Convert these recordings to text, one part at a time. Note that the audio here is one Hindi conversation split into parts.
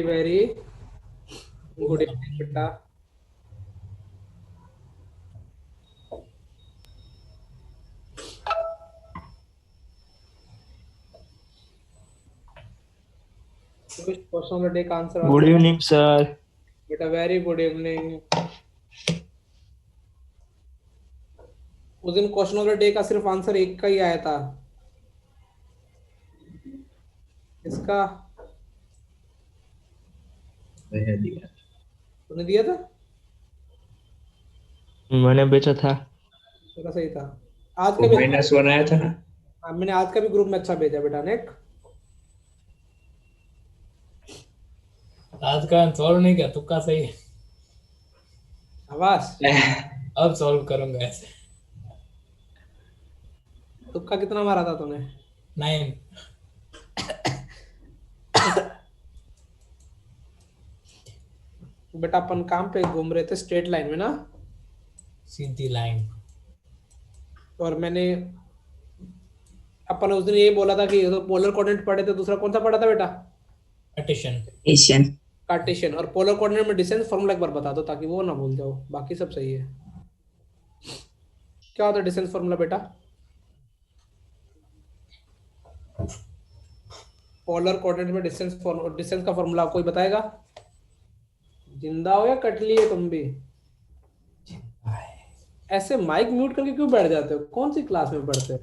वेरी गुड इवनिंग बेटा। Which question of the day का आंसर Good evening, sir. बेटा? Very good evening. उस दिन क्वेश्चन ऑफ द डे का सिर्फ आंसर एक का ही आया था। इसका तूने दिया था? मैंने बेचा था। मेरा सही था। आज का भी माइनस वन आया था ना। हाँ, मैंने आज का भी ग्रुप में अच्छा भेजा बेटा ने। आज का सॉल्व नहीं किया, तुक्का सही है। आवाज अब सॉल्व करूंगा ऐसे। तुक्का कितना मारा था तूने? 9। बेटा अपन काम पे घूम रहे थे स्ट्रेट लाइन में ना, सीधी लाइन। और मैंने अपन उस दिन ये बोला था कि तो पोलर कोऑर्डिनेट पढ़े थे, दूसरा कौन सा पढ़ा था बेटा? पार्टीशन। कार्टेशियन। और पोलर कोऑर्डिनेट में डिस्टेंस फॉर्मूला एक बार बता दो ताकि वो ना भूल जाओ, बाकी सब सही है। क्या होता है डिस्टेंस फॉर्मूला बेटा? पोलर कोऑर्डिनेट में डिस्टेंस का फॉर्मूला कोई बताएगा? जिंदा हो या कट लिए तुम भी? ऐसे माइक म्यूट करके क्यों बैठ जाते हो? कौन सी क्लास में पढ़ते हो?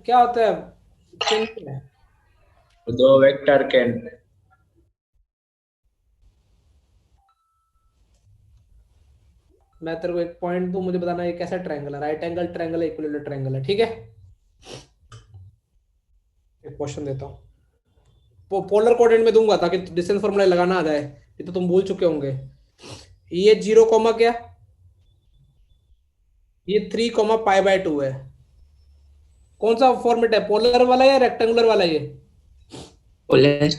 क्या होता है? दो वेक्टर के मैं तेरे को एक पॉइंट दूं, मुझे बताना ये कैसा ट्रायंगल है। राइट एंगल ट्रायंगल है, इक्विलेटरल ट्रायंगल है, ठीक है? एक क्वेश्चन देता हूँ, पोलर कोऑर्डिनेट में दूंगा ताकि डिस्टेंस फॉर्मूला लगाना आ जाए। ये तो तुम भूल चुके होंगे। ये 0 कॉमा क्या, ये 3 कॉमा पाई बाय 2 है। कौन सा फॉर्मेट है, पोलर वाला या रेक्टेंगुलर वाला? ये पोलर।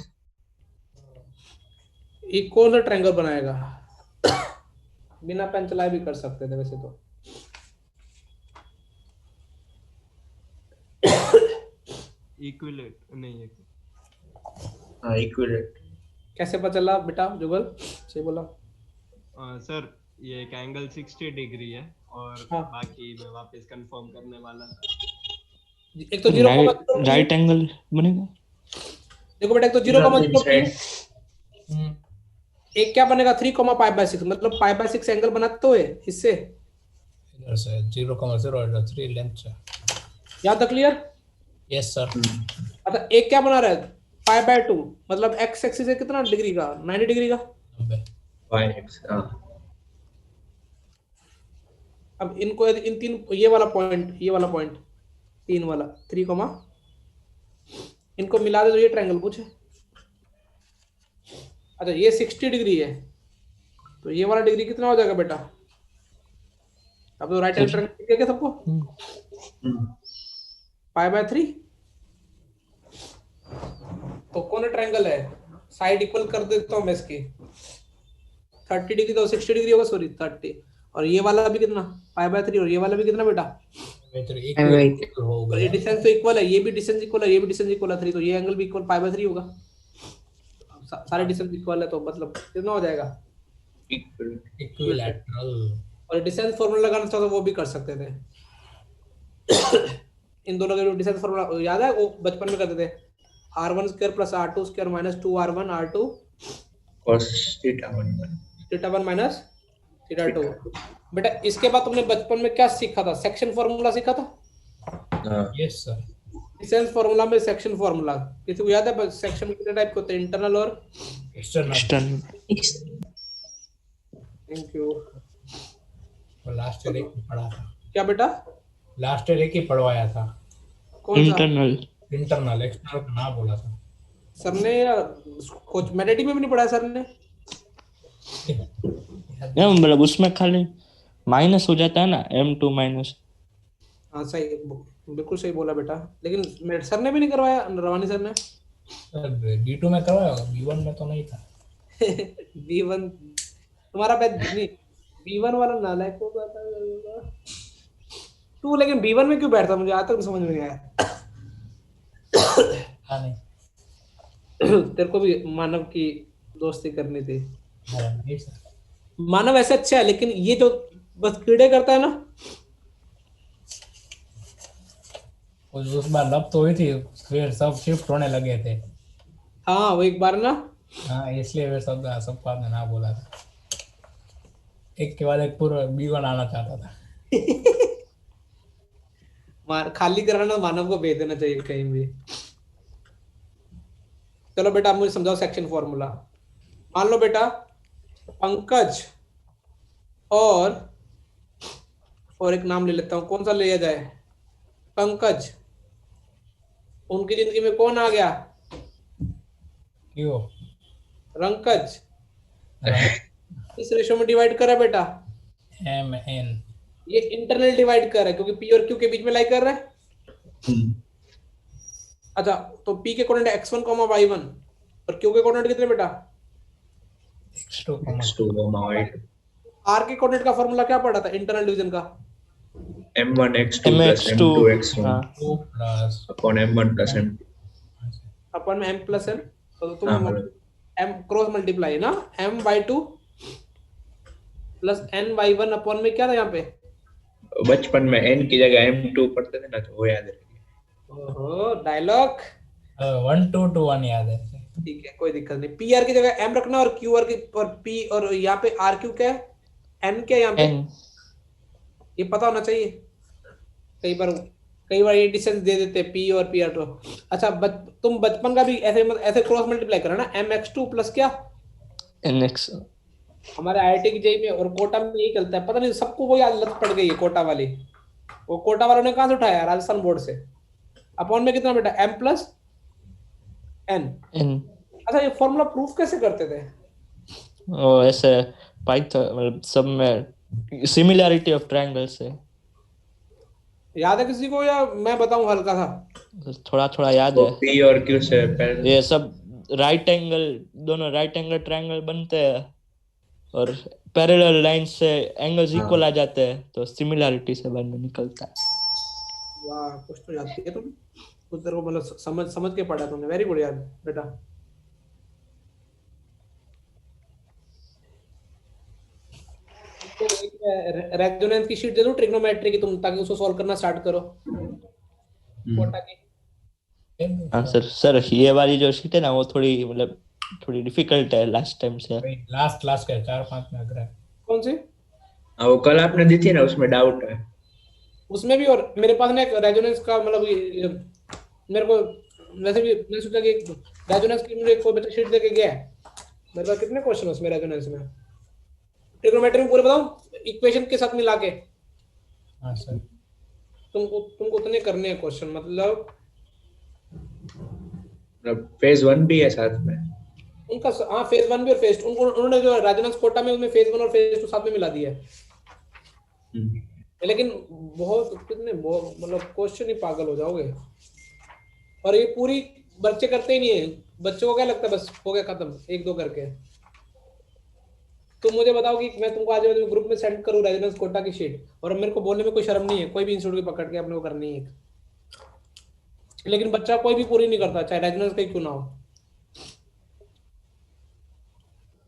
ये कौन सा ट्रायंगल बनाएगा? बिना पेन चलाए भी कर सकते थे वैसे तो। इक्विलेट नहीं है। हाँ इक्विलेट। कैसे पता चला बेटा? जुगल सही बोला। सर ये एक एंगल 60 डिग्री है और हाँ। बाकी मैं वापस कंफर्म करने वाला था। एक तो 0 राइट एंगल बनेगा। देखो बेटा, एक तो 0 एक क्या बनेगा 3 पाई बाय 6, मतलब पाई बाय 6 एंगल बनाते तो है इससे। इधर से 0,0 3 लेंथ से। याद है? क्लियर? Yes sir. अच्छा, एक क्या बना रहा है पाई बाय 2, मतलब एक्स एक्सिस है कितना डिग्री का? 90 डिग्री का। 90। अब इनको इन तीन, ये वाला पॉइंट 3 वाला 3 इनको मिला दे तो ये ट्रायंगल पूछे। अच्छा, ये 60 डिग्री है तो ये वाला डिग्री कितना हो जाएगा बेटा? अब तो राइट एंगल ट्रायंगल दिख गया क्या सबको? पाई बाय 3 तो कौन ट्रायंगल है? साइड इक्वल कर देता हूं मैं इसकी। 30 डिग्री तो 60 डिग्री होगा, सॉरी 30। और ये वाला भी कितना? Pi by 3। और ये वाला भी कितना बेटा? हो ये गया। डिस्टेंस तो इक्वल है, ये भी डिस्टेंस इक्वल है, ये भी डिस्टेंस इक्वल है 3, तो ये एंगल भी इक्वल पाई बाय 3 होगा। सारे डिस्टेंस इक्वल है तो मतलब कितना हो जाएगा? इक्विलैटरल। और डिस्टेंस फॉर्मूला लगाना चाहो तो वो भी कर सकते थे। इन दोनों के डिस्टेंस फॉर्मूला याद है? वो बचपन में करते थे, r1 square plus r2 square minus 2r1 r2 cos theta 1 theta 1 minus theta 2। बेटा इसके बाद तुमने बचपन में क्या सीखा था? सेक्शन फॉर्मूला सीखा था। Yes sir. डिस्टेंस फॉर्मूला में सेक्शन फॉर्मूला किसी को याद है? सेक्शन कितने टाइप के होते हैं? इंटरनल और external. Thank you. Last year एक पढ़ा था। क्या बेटा? लास्ट ईयर एक ही पढ़वाया था। कौन सा? इंटरनल एक्सटर्नल का ना बोला था सर ने, या कुछ मेडिटी में भी नहीं पढ़ाया सर ने? मतलब उसमें खाली माइनस हो जाता है ना, m2 माइनस। हाँ सही, बिल्कुल सही बोला बेटा। लेकिन मेरे सर ने भी नहीं करवाया, रवानी सर ने। B2 में करवाया, B1 में तो नहीं था। B1 तुम्हारा बैच नहीं, B1 वाला नालायक को पता होगा तू, लेकिन B1 में क्यों बैठता? मुझे आज तक समझ में नहीं आया। हाँ नहीं। तेरे को भी मानव की दोस्ती करनी थी। नहीं सर, मानव ऐसे अच्छा है, लेकिन ये जो बस कीड़े करता है ना, उस बार लब तो हुई थी, फिर सब शिफ्ट होने लगे थे। हाँ वो एक बार ना, हाँ, इसलिए फिर सबको आपने ना बोला था। एक के बाद एक पूरा B1 आना चाहता था। मार खाली कराना, मानव को भेज देना चाहिए कहीं भी। चलो बेटा, आप मुझे समझाओ सेक्शन फॉर्मूला। मान लो बेटा, पंकज और एक नाम ले लेता हूँ, कौन सा लिया जाए? पंकज, उनकी जिंदगी में कौन आ गया? क्यों? रंकज। इस रेशो में डिवाइड करा बेटा, MN। ये इंटरनल डिवाइड कर रहा है क्योंकि पी और क्यू के बीच में लाई कर रहा है। अच्छा, तो पी के कोऑर्डिनेट x1 y1 और क्यू के कोऑर्डिनेट कितने बेटा? X2, x2 y2 आर के कोऑर्डिनेट का फॉर्मूला क्या पड़ा था इंटरनल डिवीजन का? m1 x2 plus mx2 m2 x1 हाँ 2 plus upon m1 plus m2 अपन में m प्लस n, तो तुम हाँ मतलब m क्रॉस मल्टीप्लाई ना, m by 2 plus n by 1 upon में क्या था यहाँ पे? बचपन में n की जगह m2 पढ़ते थे ना, तो वो याद रखिए। ओहो डायलॉग। 1 2 2 1 याद है। ठीक है, कोई दिक्कत नहीं। पी आर की जगह m रखना और क्यू आर की और p, और यहाँ पे आर क्यू क्या है, n क्या है यहाँ पे? n ये पता होना चाहिए। कई बार ये डिस्टेंस दे देते हैं p और p आर। तो अच्छा, तुम बचपन का भी ऐसे क्रॉस मल्टीप्लाई करो ना, mx2 प्लस क्या? nx हमारे आईआईटी की जेई में और कोटा में यही चलता है, पता नहीं सबको वो आदत पड़ गई है कोटा वाली। वो कोटा वालों ने कहाँ से उठाया? राजस्थान बोर्ड से। अपॉन में कितना बेटा? m plus n। n अच्छा, ये फॉर्मूला प्रूफ कैसे करते थे? और ऐसे पाइथन मतलब सब में सिमिलैरिटी ऑफ ट्रायंगल से याद है किसी को या मैं बताऊं हल्का सा? थोड़ा थोड़ा याद तो है। p और q से पैरेलल ये सब दोनों राइट एंगल ट्रायंगल बनते हैं और पैरेलल लाइन से एंगल्स हाँ। इक्वल आ जाते हैं, तो सिमिलैरिटी से बन निकलता है। वाह, कुछ तो याद है तुम, कुछ तेरे को मतलब समझ के पढ़ा तुमने। वेरी गुड यार बेटा। तो रेजोनेंस की शीट दे दूं ट्रिग्नोमेट्री की तुम, ताकि उसको सॉल्व करना स्टार्ट करो कोटा की। हाँ सर ये वाली जो शीट है ना, वो थोड़ी मतलब थोड़ी डिफिकल्ट है लास्ट टाइम से। लास्ट क्लास के 4-5 में अगर कौन सी? वो कल आपने दी थी ना, उसमें डाउट है। उसमें भी, और मेरे पास ना एक रेजोनेंस का मतलब मेरे को वैसे भी मैंने सोचा कि रेजोनेंस की मुझे कोई बच्चा शीट देके गया है। मेरे पास कितने क्वेश्चन है उसमें रेजोनेंस में, ट्रिग्नोमेट्री में पूरे बताऊं इक्वेशन के साथ मिला के। हाँ सर, तुमको उतने करने हैं क्वेश्चन, मतलब फेज 1 भी है साथ में। उनका। हाँ, फेज 1 भी और फेज 2 उन्होंने जो रेजोनेंस कोटा में उसमें फेज 1 और फेज 2 साथ में मिला दिया है। लेकिन मतलब क्वेश्चन ही पागल हो जाओगे। और ये पूरी बच्चे करते ही नहीं है, बच्चों को क्या लगता है बस हो गया खत्म, 1-2 करके। तुम मुझे बताओ कि मैं तुमको आज ग्रुप में सेंड करूँ रेजोनेंस कोटा की शीट, और मेरे को बोलने में कोई शर्म नहीं है, कोई भी इंस्टीट्यूट की पकड़ के अपने को करनी है, लेकिन बच्चा कोई भी पूरी नहीं करता, चाहे रेजोनेंस का ही क्यों ना हो।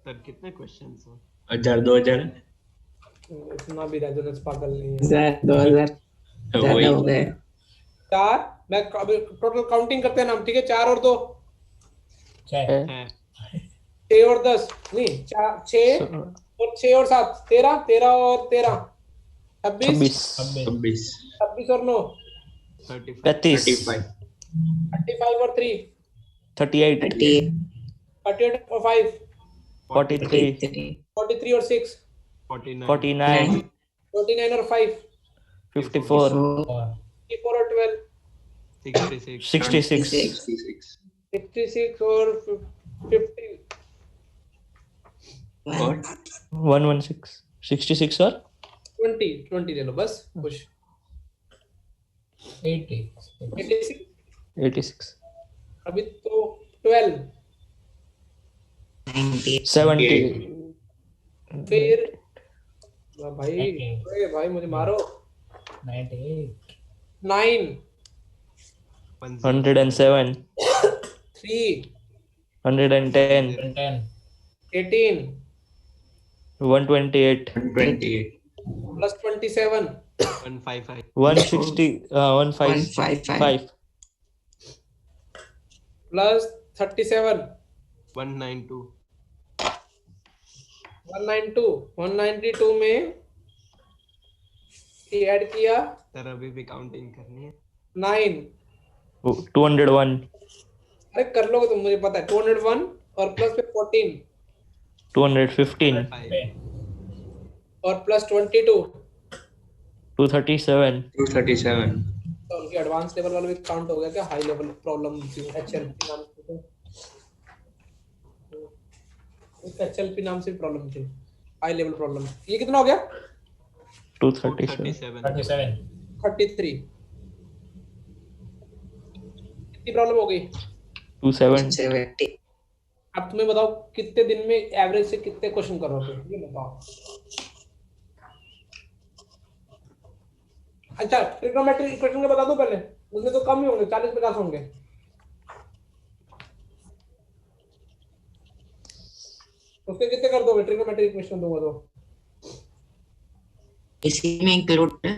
सर कितने क्वेश्चंस हैं? 1000-2000 इतना भी रेजोनेंस पागल नहीं है। 2000 ज्यादा हो गए। 4, मैं टोटल काउंटिंग करते हैं ना हम, ठीक है? 4 और 2 है 6 और 10 नहीं, 6 और 6 और 7 13, 13 और 13 26, 26 26 और 9 35 35 35 35 और 3 38 38 38 और 5 43 43 और 6 49 49 49 और 5 54 54 और 12 66 66 66 66 और 50 और 116 66 और 20 ले लो बस, खुश। 80 86 86 अभी तो 12 70 फिर भाई मुझे मारो। 98 9 107 3 110, 110, 18 128, 128. plus 27 155. 160, 155, 155. plus 37 192. 192 192 में ऐड किया सर अभी भी काउंटिंग करनी है. 9. 201, अरे कर लोगे तुम, मुझे पता है. 201 और प्लस पे 14 215, 5. और प्लस 22. 237, 237. तो उनके एडवांस लेवल वाला भी काउंट हो गया क्या? हाई लेवल प्रॉब्लम थी एचएलपी नाम से. एचएलपी नाम से प्रॉब्लम थी, हाई लेवल प्रॉब्लम. ये कितना हो गया? 237, 37. 37, 33. कितनी प्रॉब्लम हो गई? 270, 70. अब तुम्हें बताओ कितने दिन में एवरेज से कितने क्वेश्चन करोगे, ये बताओ. अच्छा, ट्रिग्नोमेट्रिक इक्वेशन का बता दो पहले. उसमें तो कम ही होंगे, 40-50 होंगे. उसके कितने कर दोगे ट्रिग्नोमेट्रिक इक्वेशन दूंगा तो? इसी में इंक्लूड है.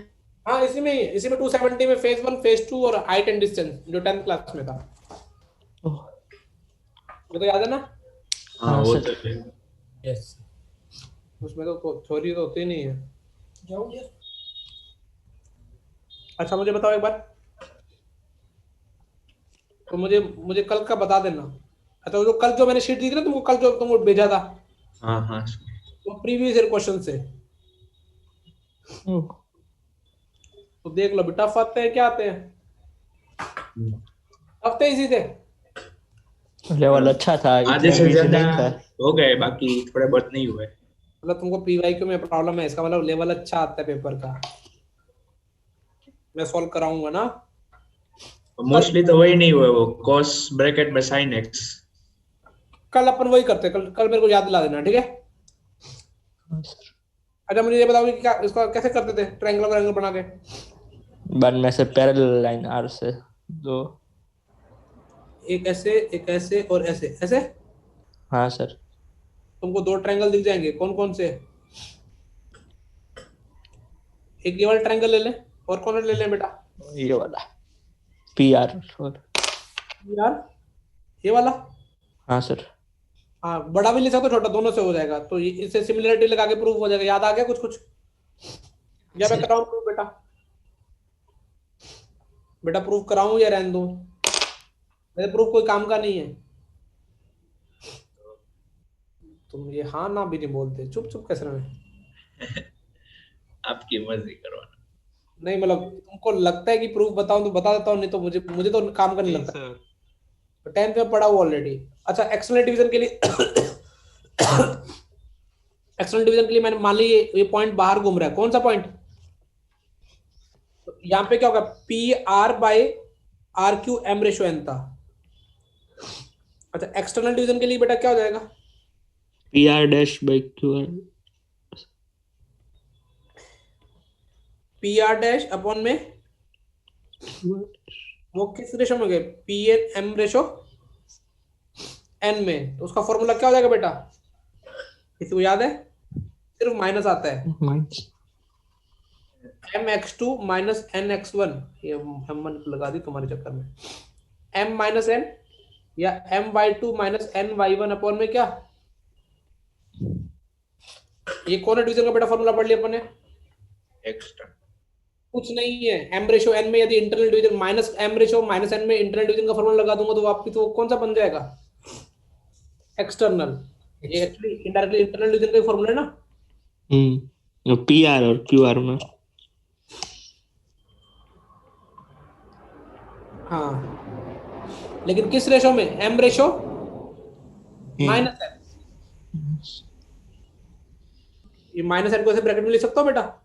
हाँ, इसी में ही है. इसी में 270 में फेज 1, फेज 2 और हाइट एंड डिस्टेंस जो 10th क्लास में था. वो तो याद है ना? हाँ वो सर. तो है. yes. उसमें तो थ्योरी तो होती नहीं है. अच्छा मुझे बताओ एक बार, तो मुझे कल का बता देना. अच्छा, वो जो कल जो मैंने शीट दी थी ना तुमको, कल जो तुमको भेजा था, हाँ हाँ. वो प्रीवियस ईयर क्वेश्चन से. तो देख लो बेटा, टफ आते हैं क्या आते हैं? हफ्ते इजी थे. लेवल अच्छा था, आधे इतना से easy ज्यादा नहीं था. हो गए, बाकी थोड़े बहुत नहीं हुए. मतलब तुमको पीवाईक्यू में प्रॉब्लम है, इसका मतलब लेवल अच्छा आता है पेपर का. मैं सॉल्व कराऊंगा ना. मोस्टली तो वही नहीं हुए, वो cos ब्रैकेट में sin x. कल अपन वही करते हैं. कल मेरे को याद दिला देना, ठीक है? अच्छा मुझे ये बताओ कि क्या इसको कैसे करते थे ट्रायंगल बना के? बाद में से पैरेलल लाइन आर से दो. एक ऐसे और ऐसे. हाँ सर. तुमको 2 ट्रायंगल दिख जाएंगे. कौन कौन से? एक ये वाला ट्रायंगल ले लें, और कौन ले लें बेटा? ये वाला PR और यार ये वाला. हाँ सर. हाँ, बड़ा भी ले सकते हो, छोटा, दोनों से हो जाएगा. तो इससे सिमिलरिटी लगा के प्रूफ हो जाएगा. याद आ गया कुछ? या मैं कराऊं प्रूफ बेटा? बेटा प्रूफ कराऊं या रहने दूं? मेरे प्रूफ कोई काम का नहीं है. तुम ये हाँ ना भी नहीं बोलते, चुप कैसे रहे? आपकी मर्जी करवाना. नहीं मतलब तुमको लगता है कि प्रूफ बताऊं तो बता देता हूँ, नहीं तो मुझे तो काम का नहीं जी लगता. सर. 10th में पढ़ा हुआ ऑलरेडी. अच्छा, एक्सटर्नल डिवीजन के लिए एक्सटर्नल डिवीजन के लिए मैंने मान ली ये पॉइंट बाहर घूम रहा है. कौन सा पॉइंट? तो यहाँ पे क्या होगा? PR/RQ M रेशो n था. अच्छा, एक्सटर्नल डिवीजन के लिए बेटा क्या हो जाएगा? PR-QR. PR- अपॉन में वो किस रेशो में गए? PN/M रेशो n में. तो उसका फॉर्मूला क्या हो जाएगा बेटा? किसी को याद है? सिर्फ माइनस आता है. mx2 minus nx1. ये हम लगा दी तुम्हारे चक्कर में. m माइनस n या my2 माइनस ny1 अपॉन में क्या? ये कौन डिवीजन का बेटा फॉर्मूला पढ़ लिया अपन ने? एक्स्ट्रा कुछ नहीं है. m रेशो n में यदि internal division minus m ratio minus n में इंटरनल डिवीजन का फॉर्मूला लगा दूंगा तो वापस तो कौन सा बन जाएगा? एक्सटर्नल. ये एक्चुअली इनडायरेक्टली इंटरनल डिवीजन का फॉर्मूला है ना. PR और QR में. हाँ, लेकिन किस रेशो में? m ratio minus n. ये माइनस n को ऐसे ब्रैकेट में लिख सकता हो बेटा.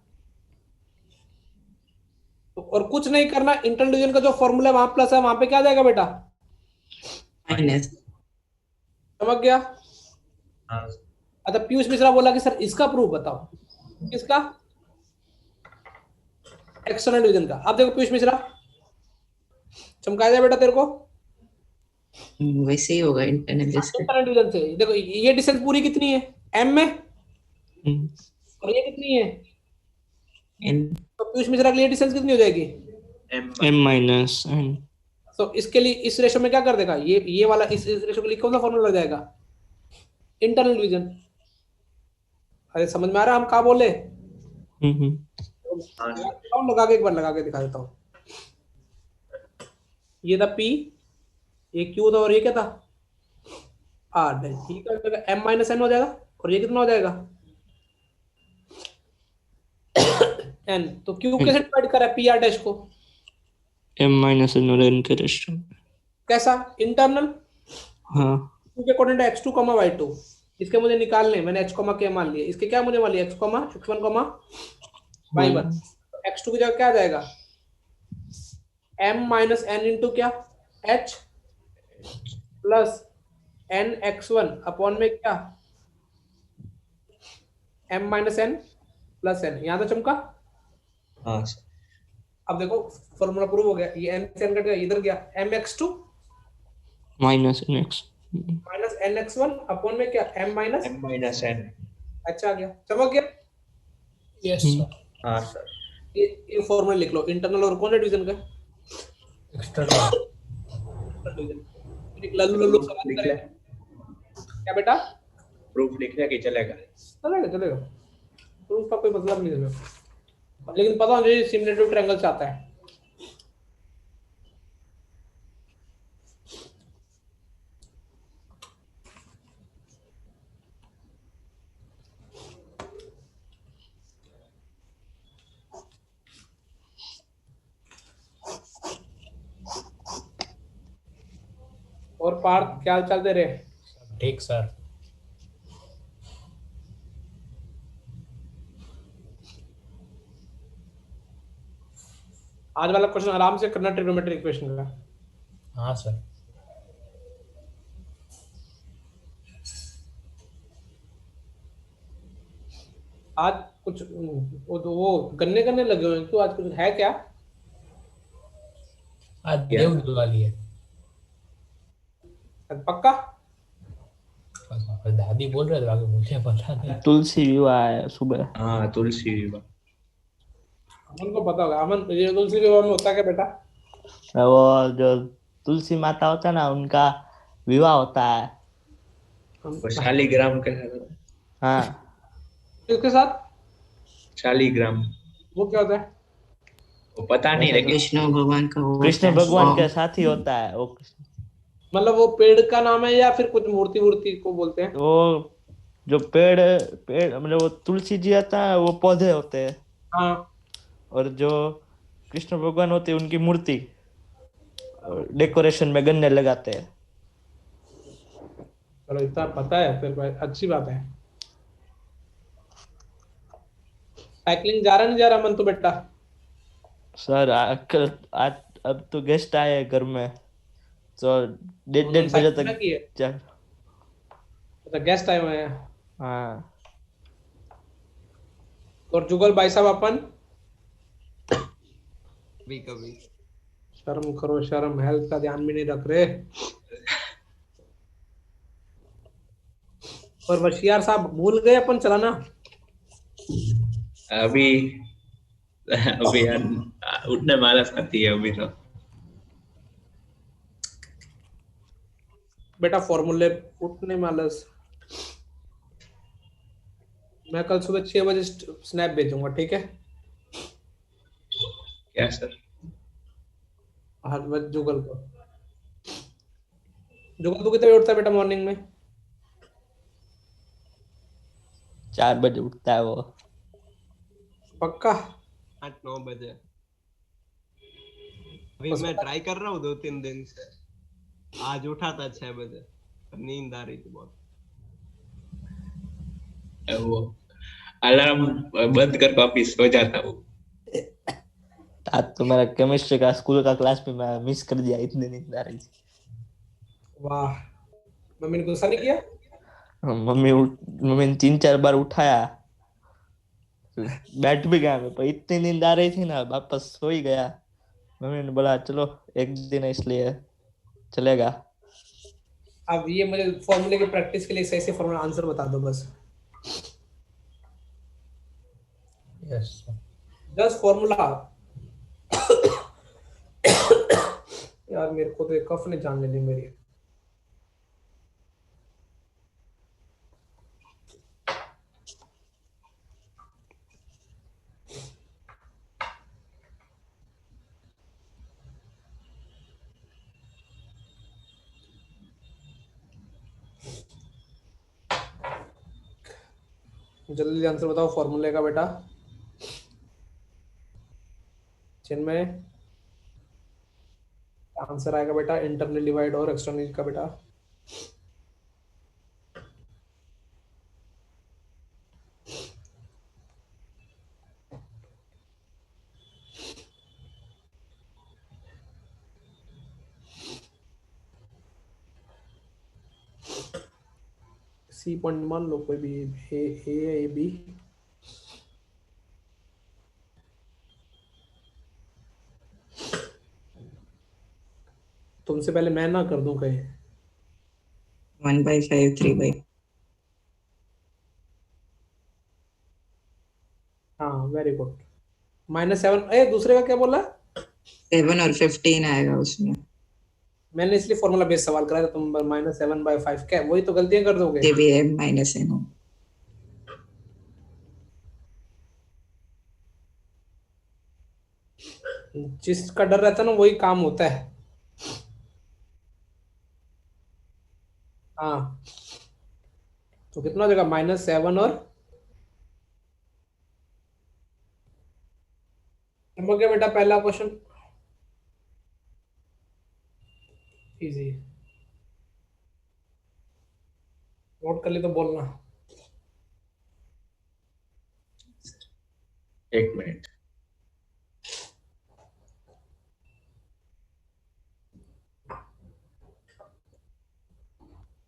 और कुछ नहीं करना. इंटरनल डिवीजन का जो फॉर्मूला है वहां प्लस है, वहां पे क्या जाएगा बेटा? माइनस. समझ गया? हाँ. अच्छा, पीयूष मिश्रा बोला कि सर इसका प्रूफ बताओ. किसका? एक्सटर्नल डिवीजन का. अब देखो पीयूष मिश्रा, चमका दिया बेटा तेरे को. वैसे ही होगा इंटरनल जैसे। इंटरनल डिवीजन से देखो, ये डिस्टेंस पूरी कितनी है m में, और ये कितनी है, एन तो पीयूष मिश्रा के लिए डिस्टेंस कितनी हो जाएगी। m minus n। तो इसके लिए इस रेशो में क्या कर देगा, ये वाला इस रेशो के लिए कौन सा फॉर्मूला लग जाएगा, इंटरनल डिवीजन। अरे समझ में आ रहा है हम कहाँ बोले। लगा के एक बार लगा के दिखा देता हूँ। ये था P, ये Q था, और ये क्या था R। ठीक है, m माइनस n हो जाएगा, और ये कितना हो जाएगा n। तो Q कैसे डिवाइड करा है P R डैश को, m माइनस n और n के रेशियो। कैसा, इंटरनल। हाँ Q के अकॉर्डिंग x2 y2, इसके मुझे निकालने, मैंने h k मान लिए, इसके क्या मुझे मान लिया x1 y1। x2 की जगह क्या आ जाएगा, m माइनस n इंटू क्या h plus n x1 upon में क्या m minus n plus n। यहां तो चमका। हाँ सर। अब देखो फॉर्मूला प्रूव हो गया, ये n से n कट गया, इधर गया mx2 minus nx minus nx1 upon में क्या m minus m minus n। अच्छा आ गया, चमक गया। Yes sir. हाँ सर। ये फॉर्मूला लिख लो, इंटरनल और कौन है डिवीजन का, एक्सटर्नल डिवीजन। लल्लू लल्लू सवाल लिख करें। ले, क्या बेटा, प्रूफ लिख ले कि चलेगा। चलेगा चलेगा, प्रूफ का कोई मतलब नहीं है, लेकिन पता होना चाहिए सिमुलेटिव ट्रायंगल से आता है। और पार्थ क्या हाल चाल दे रहे, ठीक सर। आज वाला क्वेश्चन आराम से करना, ट्रिग्नोमेट्रिक इक्वेशन का। हाँ सर। आज कुछ वो गन्ने करने लगे हुए हैं, क्यों आज कुछ है क्या। आज देव दिवाली है। पक्का, दादी बोल रहे थे, आगे मुझे पता नहीं। तुलसी विवाह है सुबह। हाँ तुलसी विवाह। अमन को पता होगा। अमन, ये तुलसी विवाह में होता क्या बेटा, वो जो तुलसी माता होता है ना, उनका विवाह होता है। वो शालीग्राम के साथ। हाँ इसके साथ शालीग्राम वो क्या होता है, वो पता नहीं, लेकिन विष्णु भगवान का वो कृष्ण होता है, भगवान form। के साथ ही होता है वो। मतलब वो पेड़ का नाम है या फिर कुछ मूर्ति वूर्ति को बोलते हैं। वो जो पेड़ पेड़ मतलब वो तुलसी जी आता है, वो पौधे होते हैं। हाँ, और जो कृष्ण भगवान होते हैं उनकी मूर्ति, डेकोरेशन में गन्ने लगाते हैं। चलो इतना पता है फिर भाई, अच्छी बात है। साइकिलिंग जा रहा नहीं जा रहा अमन तो बेटा, सर आज अब तो गेस्ट आए हैं घर में, तो 1:30 बजे तक तो गेस्ट आए हुए हैं। हाँ और जुगल भाई साहब अपन, कभी कभी शर्म करो शर्म, हेल्थ का ध्यान भी नहीं रख रहे। और बशियार साहब भूल गए अपन चलाना। अभी अभी उठने मालस आती है अभी तो। बेटा फॉर्मूले उठने मालस, मैं कल सुबह 6 बजे स्नैप भेजूंगा, ठीक है। क्या सर। हाँ जुगल को। जुगल तू कितने बजे उठता है बेटा मॉर्निंग में। 4 बजे उठता है वो। पक्का 8-9 बजे। अभी मैं ट्राई कर रहा हूँ 2-3 दिन से। आज उठा था 6 बजे, पर नींद आ रही थी बहुत। वो अलार्म बंद कर वापिस सो जाता हूँ। आज तो मेरा केमिस्ट्री का स्कूल का क्लास भी मैं मिस कर दिया, इतनी नींद आ रही थी। वाह, मम्मी ने गुस्सा नहीं किया। मम्मी ने 3-4 बार उठाया, बैठ भी गया मैं, पर इतनी नींद आ रही थी ना, वापस सो ही गया। मम्मी ने बोला चलो एक दिन है इसलिए चलेगा। अब ये मुझे फॉर्मूले की प्रैक्टिस के लिए सही से फॉर्मूला आंसर बता दो बस। Yes just formula. यार मेरे को तो एक कफ ने जान लेनी मेरी। जल्दी आंसर बताओ फॉर्मूले का बेटा। जिनमें आंसर आएगा बेटा इंटरनल डिवाइड और एक्सटर्नल का बेटा। सी पॉइंट मान लो कोई भी ए बी। तुमसे पहले मैं ना कर दूं कहीं। 1/5 3/5 हाँ वेरी गुड। -7 ए दूसरे का क्या बोला? 7 और 15 आएगा उसमें। मैंने इसलिए फॉर्मूला बेस सवाल कराया था। तुम -7/5 क्या वही तो गलतियां कर दोगे। ये भी है -n। जिसका डर रहता है ना वही काम होता है। हाँ तो कितना हो जाएगा -7 और समझ गया बेटा पहला क्वेश्चन इजी। नोट कर ली तो बोलना। 1 मिनट।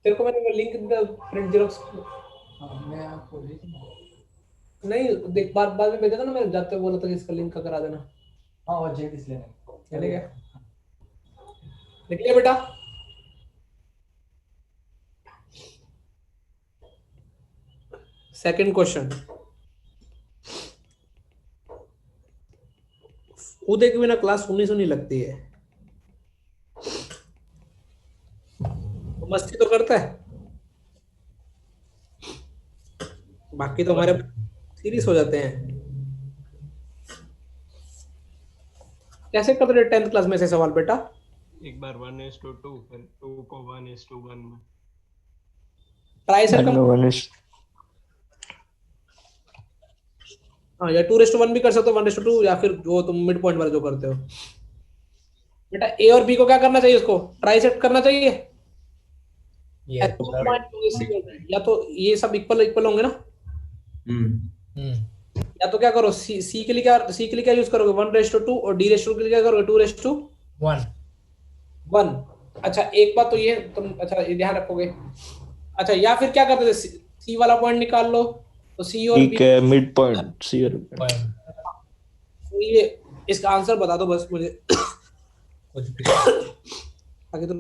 तेरे को मैंने लिंक प्रिंट जेरोक्स मैं आपको नहीं देख बाद में भेजा था ना। मैं जाते हुए बोला था कि इसका लिंक का करा देना। हाँ और जेड इसलिए नहीं चले गया लिख लिया बेटा। Second question. कूदे के बिना क्लास सुनी लगती है। तो मस्ती तो करता है बाकी तो हमारे सीरियस हो जाते हैं। कैसे करते थे 10th क्लास में से सवाल बेटा? एक बार 1:2 फिर 2 को 1:1 में। ट्राई सेट का हाँ या 2:1 भी कर सकते हो 1:2 या फिर जो तुम मिड पॉइंट वाला जो करते हो। बेटा ए और बी को क्या करना चाहिए? उसको ट्राई सेट करना चाहिए। ये या तो ये सब इक्वल इक्वल होंगे ना। या तो क्या करो सी के लिए क्या यूज करोगे 1:2 और D:2 के लिए क्या करोगे 2:1। अच्छा एक बात तो ये तुम अच्छा ये ध्यान रखोगे। अच्छा या फिर क्या करते थे सी वाला पॉइंट निकाल लो तो सी और बी के मिड पॉइंट सी और तो ये इसका आंसर बता दो बस मुझे कुछ भी आगे तो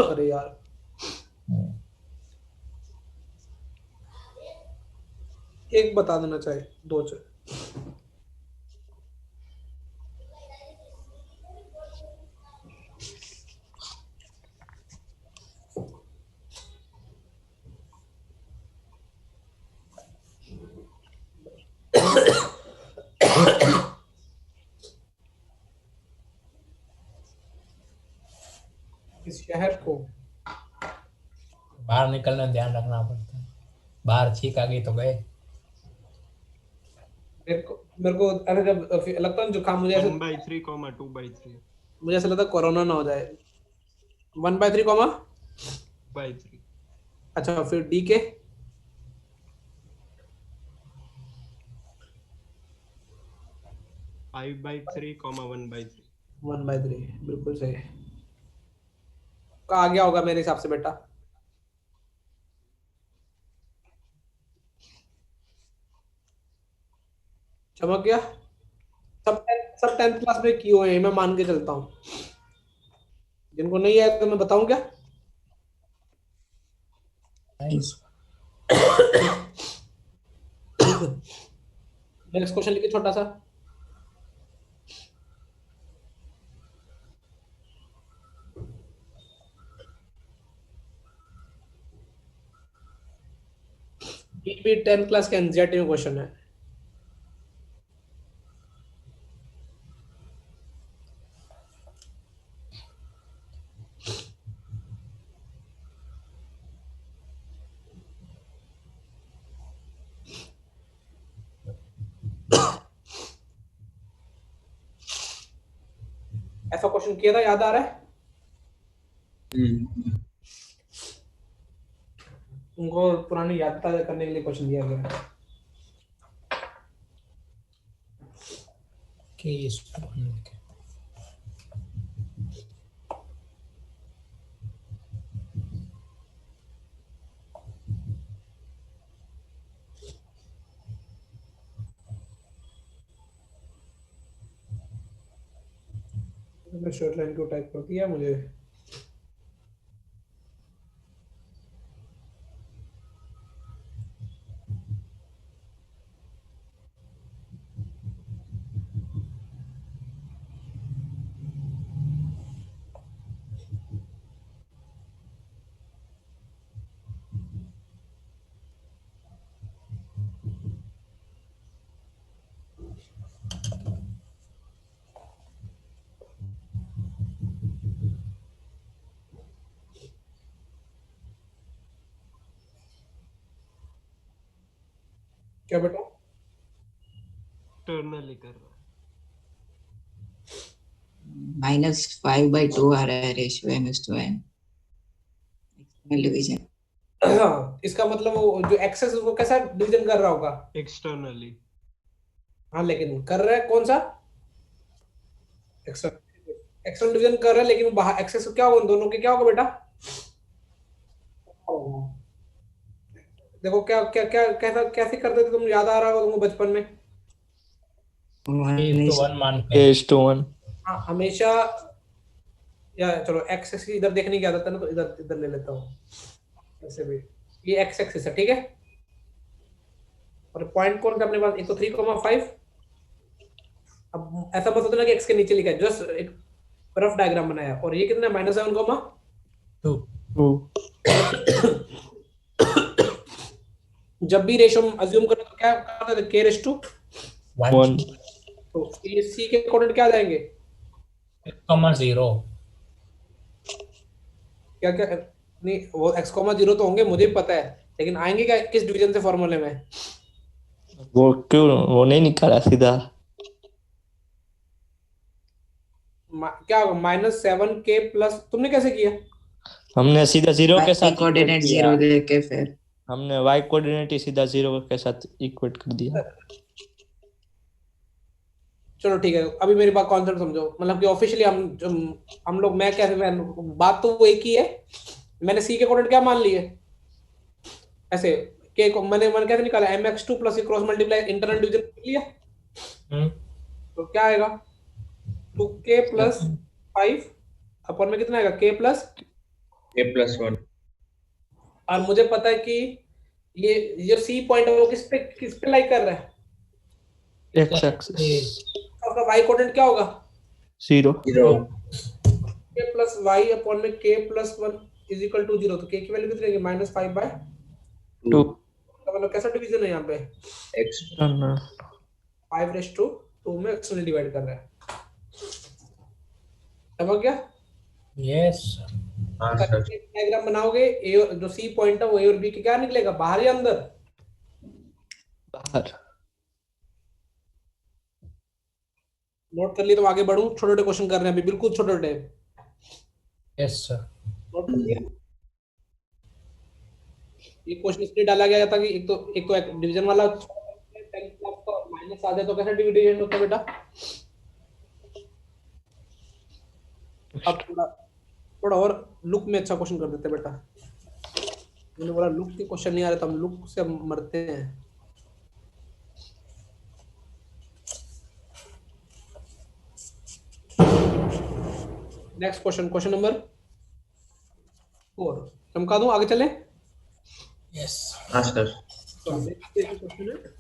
अरे यार एक बता देना चाहिए दो चाहिए। इस शहर को बाहर निकलने में ध्यान रखना पड़ता है। बाहर छींक आ गई तो गए। मेरे को अरे जब लगता है जुकाम मुझे 1/3, 2/3 मुझे ऐसा लगता है कोरोना ना हो जाए। 1/3 2/3 अच्छा फिर डी के 5/3, 1/3 1/3 बिल्कुल सही है। का आ गया होगा मेरे हिसाब से बेटा। चमक गया। सब 10th क्लास में किए हुए हैं मैं मान के चलता हूँ। जिनको नहीं आया तो मैं बताऊं क्या? नाइस। नेक्स्ट क्वेश्चन लिखिए छोटा सा। ये भी 10th क्लास के एनसीईआरटी में क्वेश्चन है। ऐसा क्वेश्चन किया था, याद आ रहा है? उनको पुरानी याद ताजा करने के लिए क्वेश्चन दिया गया है। केस मैंने शॉर्ट लाइन क्यों टाइप कर दिया मुझे? क्या बेटा? एक्सटर्नली कर रहा -5/2 आ रहा है रेशियो m/n एक्सटर्नल डिवीजन। इसका मतलब वो जो एक्सेस उसको कैसा डिवीजन कर रहा होगा? है एक्सटर्नली। हाँ, लेकिन कर रहा है कौन सा? एक्सटर्नल डिवीजन कर रहा है, लेकिन बाहर एक्सेस क्या होगा? उन दोनों के क्या होगा बेटा? देखो क्या क्या क्या कैसा कैसे करते थे तुम, याद आ रहा होगा तुमको बचपन में? 1:1 मानते हैं। 1:1। हाँ, हमेशा। या चलो एक्स एक्सिस इधर देखने की आदत है ना, तो इधर इधर ले लेता हूँ ऐसे भी। ये एक्स एक्सिस है, ठीक है। और पॉइंट कौन सा अपने पास? एक तो 3,5। अब ऐसा मत सोचना कि एक्स के नीचे लिखा है, जस्ट एक रफ डायग्राम बनाया। और ये कितना है? -7, 2 जब भी रेशियो अज्यूम करें तो क्या करते थे? k/1। 1 तो ये c के कोऑर्डिनेट क्या आ जाएंगे? 0 क्या क्या नहीं, वो x,0 तो होंगे, मुझे भी पता है, लेकिन आएंगे क्या किस डिवीजन से फॉर्मूले में? वो क्यों वो नहीं निकाला सीधा? क्या होगा? -7k+। तुमने कैसे किया? हमने सीधा 0 के साथ कोऑर्डिनेट equate किया। 0 लेके फिर हमने y कोऑर्डिनेट ही सीधा 0 के साथ इक्वेट कर दिया। चलो ठीक है, अभी मेरी बात कॉन्सेप्ट समझो। मतलब कि ऑफिशियली हम लोग, मैं कैसे, बात तो वो एक ही है। मैंने सी के कोऑर्डिनेट क्या मान लिए ऐसे? के को मैंने कैसे निकाला? mx2 plus cross multiply internal division कर लिया। तो क्या आएगा? 2k+5 अपन में कितना आएगा? k+1। और मुझे पता है कि ये सी पॉइंट है वो किस पे लाइक कर रहा है? x एक्सिस आपका y कोऑर्डिनेट क्या होगा? 0। k+y अपॉन में k+1 इज इक्वल टू 0। तो k की वैल्यू कितनी रहेगी? -5/2। 2 तो मतलब कैसा डिवीजन है यहाँ पे? एक्सटर्नल 5/2 में एक्सटर्नल डिवाइड कर रहा है। समझ गया? यस हाँ सर। डायग्राम बनाओगे, ए जो सी पॉइंट है वो ए और बी के क्या निकलेगा? बाहर या अंदर? बाहर। नोट कर लिए तो आगे बढ़ूं। छोटे छोटे क्वेश्चन कर रहे हैं अभी, बिल्कुल छोटे छोटे। Yes sir. नोट कर लिया? ये क्वेश्चन इसलिए डाला गया था कि एक तो डिवीजन वाला माइनस आ जाए तो कैसा डिवीजन होता है बेटा? अब थोड़ा और लुक में अच्छा क्वेश्चन कर देते हैं बेटा। मैंने बोला लुक के क्वेश्चन नहीं आ रहे तो हम लुक से मरते हैं। Next question, question number 4। चमका दूं, आगे चले? यस हाँ सर। तो देखते हैं क्वेश्चन है।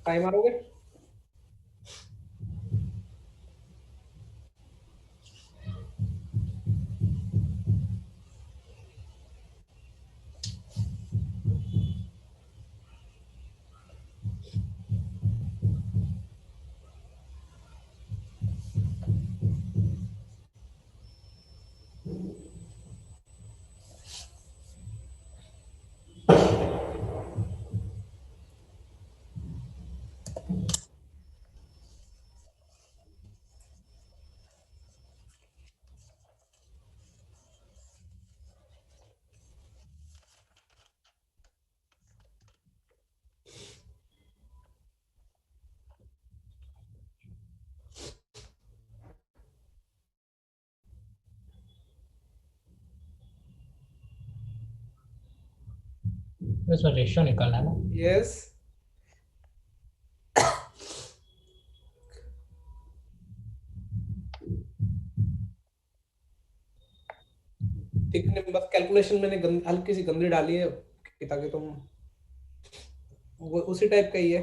टाइम मारोगे? इसमें रेशियो निकालना है ना। यस। ठीक है, बस कैलकुलेशन मैंने हल्की सी गंदी डाली है कि ताकि तुम वो उसी टाइप का ही है।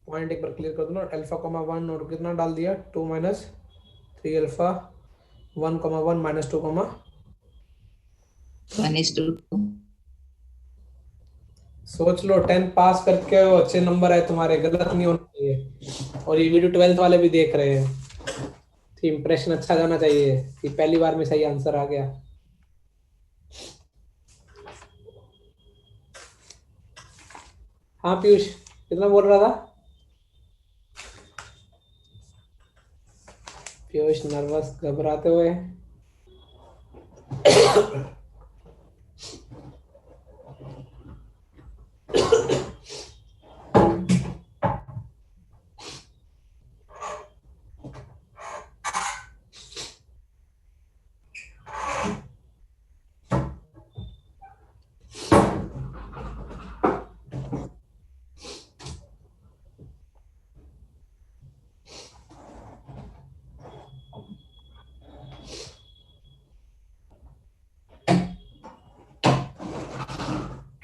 पॉइंट एक बार क्लियर कर दो ना, अल्फा कॉमा 1 और कितना डाल दिया 2 minus 3 alpha 1 comma 1 minus 2 comma 1:2. सोच लो 10 पास करके वो अच्छे नंबर है तुम्हारे, गलत नहीं होना चाहिए। और ये वीडियो 12th वाले भी देख रहे हैं तो इम्प्रेशन अच्छा जाना चाहिए कि पहली बार में सही आंसर आ गया। हाँ पीयूष कितना बोल रहा था? पीयूष नर्वस घबराते हुए।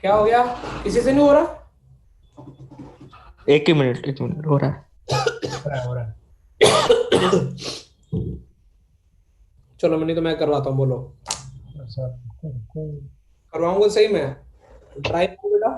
क्या हो गया? किसी से नहीं हो रहा? एक ही मिनट हो रहा है। हो रहा है। चलो मैं नहीं तो मैं करवाता हूँ, बोलो। सर करवाऊंगा सही में, ट्राई करो बेटा।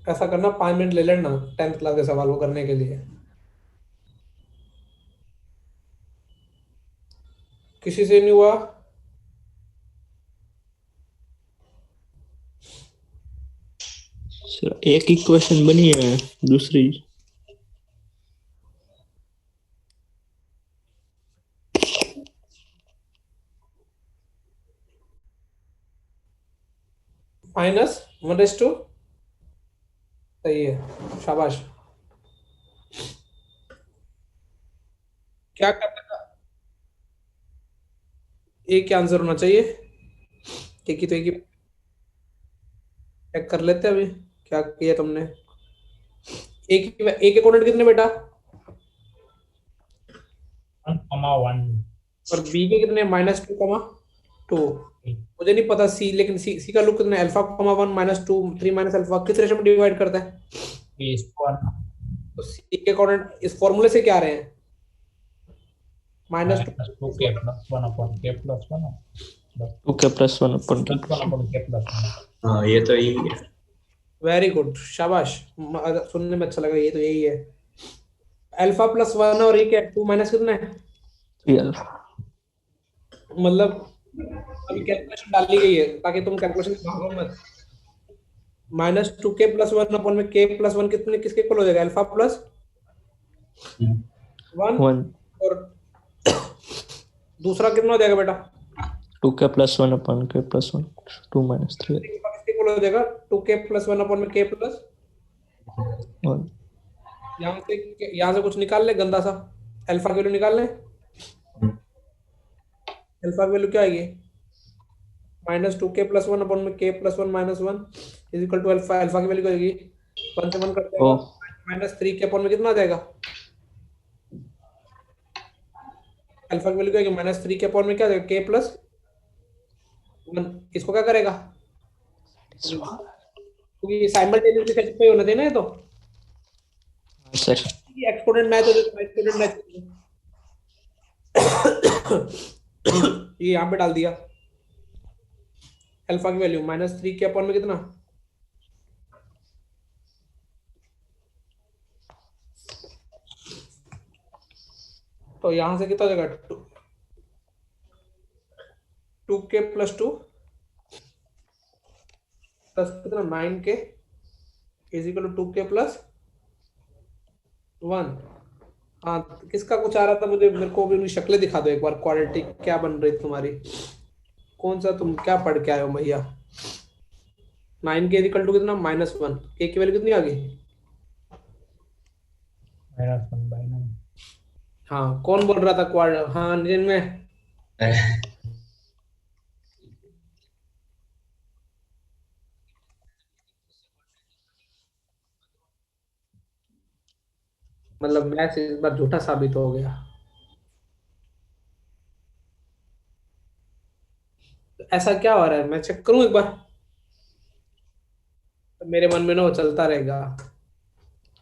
ऐसा करना 5 मिनट ले लेना 10th क्लास के सवाल को करने के लिए। किसी से नहीं हुआ? सर एक ही क्वेश्चन बनी है, दूसरी -1:2 सही है, शाबाश। क्या करना था? एक ही आंसर होना चाहिए, एक ही तो एक ही। चेक कर लेते हैं अभी क्या किया तुमने। एक अकाउंट कितने बेटा? 1,1 और बी के कितने? -2,2। मुझे नहीं पता सी, लेकिन सी का लूप कितना है? Alpha comma 1 minus 2 3 minus alpha किस रेशो में डिवाइड करता है? ये स्क्वायर तो सी के कोऑर्डिनेट इस फॉर्मूले से क्या आ रहे हैं? Minus minus 2k plus 1 upon k plus 1 2k plus 1 अपन प्लस 1 अपॉन k प्लस 1। हाँ ये तो यही है। वेरी गुड, शाबाश, सुनने में अच्छा लगा, ये तो यही है। अल्फा प्लस 1 और ये क्या 2 माइनस कितना है? 3 अल्फा। मतलब अभी कैलकुलेशन डाली गई है ताकि तुम कैलकुलेशन भागो मत। माइनस 2k प्लस 1 अपन में k प्लस 1 कितने किसके इक्वल हो जाएगा? अल्फा प्लस 1 1 और दूसरा कितना हो जाएगा बेटा? 2k प्लस 1 अपन k प्लस 1 2 माइनस 3 किसके इक्वल हो जाएगा? 2k प्लस 1 अपन में k प्लस 1। यहाँ से कुछ निकाल ले गंदा सा, अल्फा की वैल्यू निकाल ले। अल्फा की वैल्यू क्या आएगी? माइनस 2k प्लस 1 अपन में k plus 1 minus 1 is equal to alpha. Alpha की वैल्यू क्या आएगी? 1 से 1 कट जाएगा, माइनस 3 के अपन में कितना आ जाएगा? अल्फा की वैल्यू क्या आएगी? माइनस 3 के अपन में क्या आ जाएगा? k plus 1। इसको क्या करेगा? क्योंकि साइमल्टेनियसली कैसे पे होना देना है तो सर एक्सपोनेंट मैच हो जाएगा, एक्सपोनेंट मैच ये यहाँ पे डाल दिया। अल्फा की वैल्यू माइनस 3 के अपन में कितना? तो यहां से कितना हो जाएगा? 2k प्लस 2 प्लस कितना 9k is equal to 2k plus 1। हाँ, किसका कुछ आ रहा था? मेरे को भी उनकी शक्लें दिखा दो एक बार, क्वालिटी क्या बन रही तुम्हारी, कौन सा तुम क्या पढ़ के आए हो भैया? 9k इज इक्वल टू कितना? माइनस 1। k की वैल्यू कितनी आ गई? माइनस 1/9। हाँ, कौन बोल रहा था हाँ नितिन में मतलब मैथ्स इस बार झूठा साबित हो गया। ऐसा क्या हो रहा है? मैं चेक करूं एक बार, मेरे मन में ना वो चलता रहेगा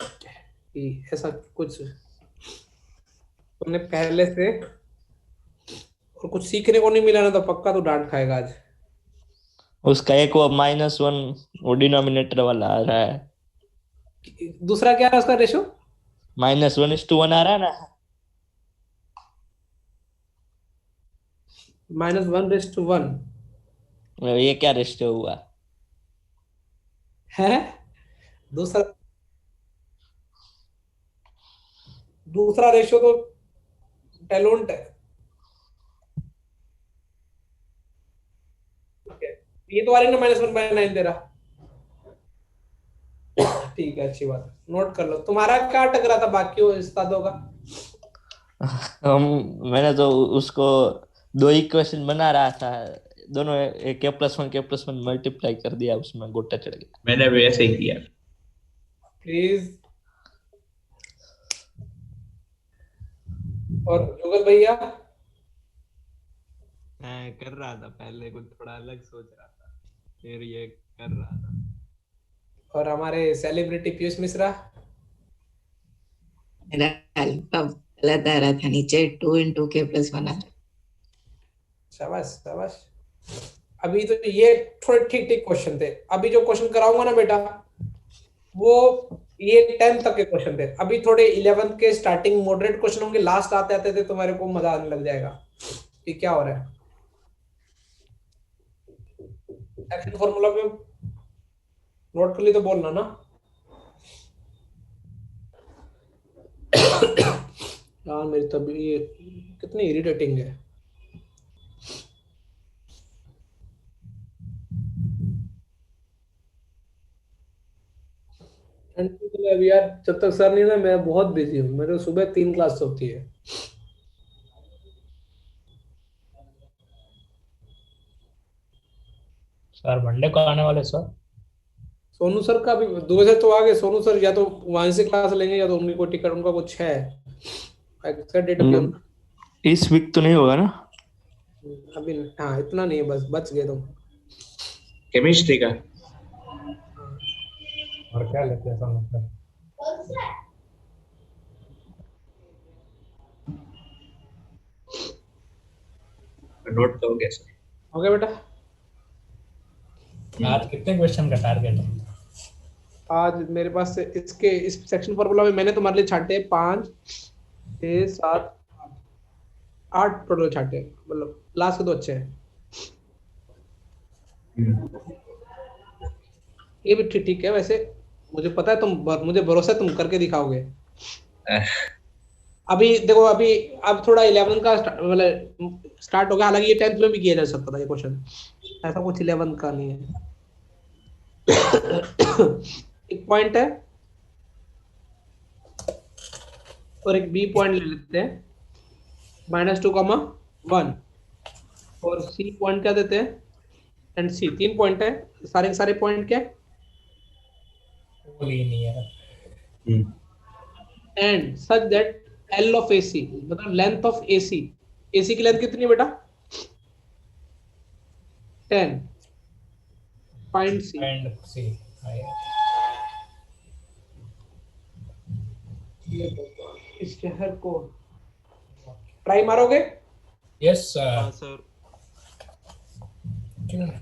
कि ऐसा कुछ तुमने पहले से और कुछ सीखने को नहीं मिला ना, तो पक्का तो डांट खाएगा आज। उसका एक वो -1 वो डिनोमिनेटर वाला आ रहा है। दूसरा क्या है उसका रेशो? -1:1 आ रहा है ना। -1:1 ये क्या रेशियो हुआ? है। दूसरा दूसरा रेशियो तो टैलेंट है। ये तो आ रही ना -1/9 दे रहा। ठीक है, अच्छी बात, नोट कर लो। तुम्हारा क्या अटक रहा था बाकी उस्तादों का? मैंने तो उसको 2 इक्वेशन बना रहा था, दोनों k+1 मल्टीप्लाई कर दिया, उसमें गोटा चढ़ गया। मैंने भी ऐसे ही किया। प्लीज। और जुगल भैया? मैं कर रहा था पहले, कुछ थोड़ा अलग सोच रहा था, फिर ये कर रहा था। और हमारे सेलिब्रिटी पीयूष मिश्रा? मेरा अल्फा गलत आ रहा था, नीचे 2 × k + 1 आ रहा। शाबाश शाबाश। अभी तो ये थोड़े ठीक ठीक क्वेश्चन थे। अभी जो क्वेश्चन कराऊंगा ना बेटा, वो ये 10th तक के क्वेश्चन थे। अभी थोड़े 11th के स्टार्टिंग मॉडरेट क्वेश्चन होंगे, लास्ट आते आते थे तुम्हारे को मजा आने लग जाएगा कि क्या हो रहा है। एक्शन फॉर्मूला पे नोट कर ली तो बोलना ना। यार मेरी तबीयत कितनी इरिटेटिंग है। अभी यार जब तक सर नहीं ना, मैं बहुत बिजी हूँ। मेरे सुबह 3 क्लास होती है। सर मंडे को आने वाले सर। सोनू सर का भी 2 बजे तो आ गए। सोनू सर या तो वहां से क्लास लेंगे या तो उनकी कोई टिकट, उनका कुछ है एक्स्ट्रा डेट अभी। इस वीक तो नहीं होगा ना? अभी हाँ इतना नहीं है, बस बच गए तुम। केमिस्ट्री का और क्या लेते हैं मतलब? नोट तो हो गया सर। हो गया बेटा। आज कितने क्वेश्चन का टारगेट है? आज मेरे पास से इसके इस सेक्शन फॉर्मूला में मैंने तुम्हारे लिए छाटे 5 6 7 8 टोटल छाटे, मतलब लास्ट के 2 अच्छे हैं। ये भी ठीक ठीक है वैसे, मुझे पता है मुझे भरोसा है तुम करके दिखाओगे। अभी देखो, अभी अब थोड़ा 11 का मतलब स्टार्ट हो गया, हालांकि ये 10th में भी किया जा सकता था ये क्वेश्चन, ऐसा कुछ 11 का नहीं है। एक पॉइंट है और एक बी पॉइंट ले लेते हैं, -2, 1, और सी पॉइंट क्या देते हैं, एंड सी। 3 पॉइंट है, सारे के सारे पॉइंट क्या है, collinear. And such that L of AC, मतलब लेंथ ऑफ AC, AC की लेंथ कितनी है बेटा, 10, फाइंड सी। एंड सी। इस शहर को ट्राई मारोगे? यस हाँ सर। सर।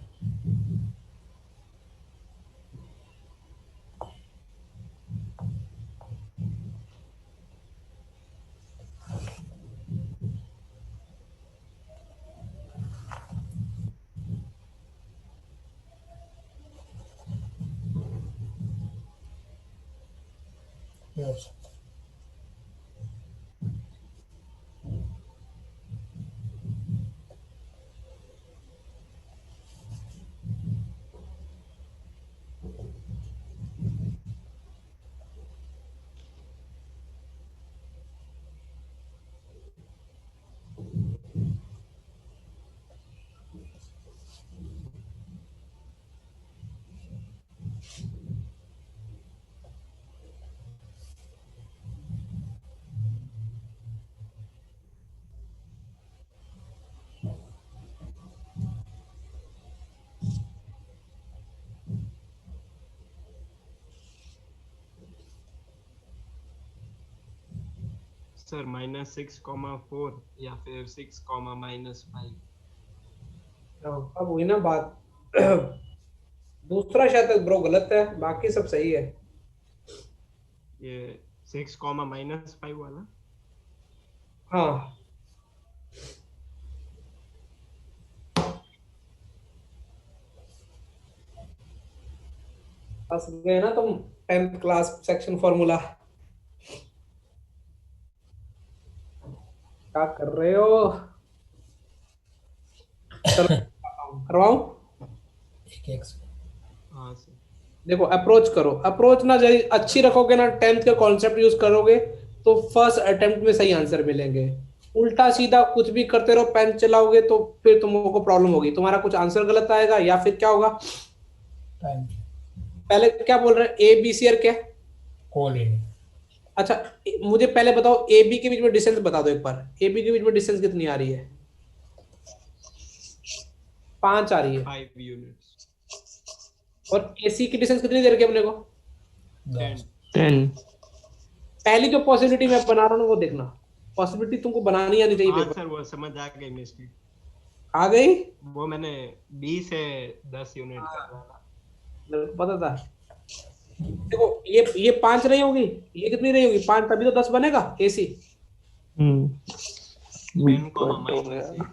यस। सर -6,4 या फिर 6, -5। अब हुई ना बात। दूसरा शायद ब्रो गलत है, बाकी सब सही है। ये 6, -5 वाला। हाँ फंस गए ना तुम, 10th क्लास सेक्शन फॉर्मूला। क्या कर रहे हो? चलो करवाऊं? एक हाँ सर। देखो अप्रोच करो, अप्रोच ना जरी अच्छी रखोगे ना, 10th का कॉन्सेप्ट यूज करोगे तो फर्स्ट अटेम्प्ट में सही आंसर मिलेंगे। उल्टा सीधा कुछ भी करते रहो, पेन चलाओगे तो फिर तुमको प्रॉब्लम होगी, तुम्हारा कुछ आंसर गलत आएगा या फिर क्या होगा। टाइम। पहले क्या बोल रहे हैं, ए बी सी और क्या? कोलिनियर। अच्छा मुझे पहले बताओ, ए बी के बीच में डिस्टेंस बता दो एक बार, ए बी के बीच में डिस्टेंस कितनी आ रही है? 5 आ रही है। 5 यूनिट्स। और AC की डिस्टेंस कितनी दे रखी है अपने को? 10। 10। पहली जो पॉसिबिलिटी मैं बना रहा हूँ वो देखना, पॉसिबिलिटी तुमको बनानी आनी चाहिए हाँ पेपर। सर, वो समझ आ गई मिस्टेक। आ गई? वो मैंने B से 10 यूनिट कर रहा था। मेरे को पता था। देखो ये 5 नहीं होगी, ये कितनी रही होगी? 5, तभी तो 10 बनेगा AC। 10, -6।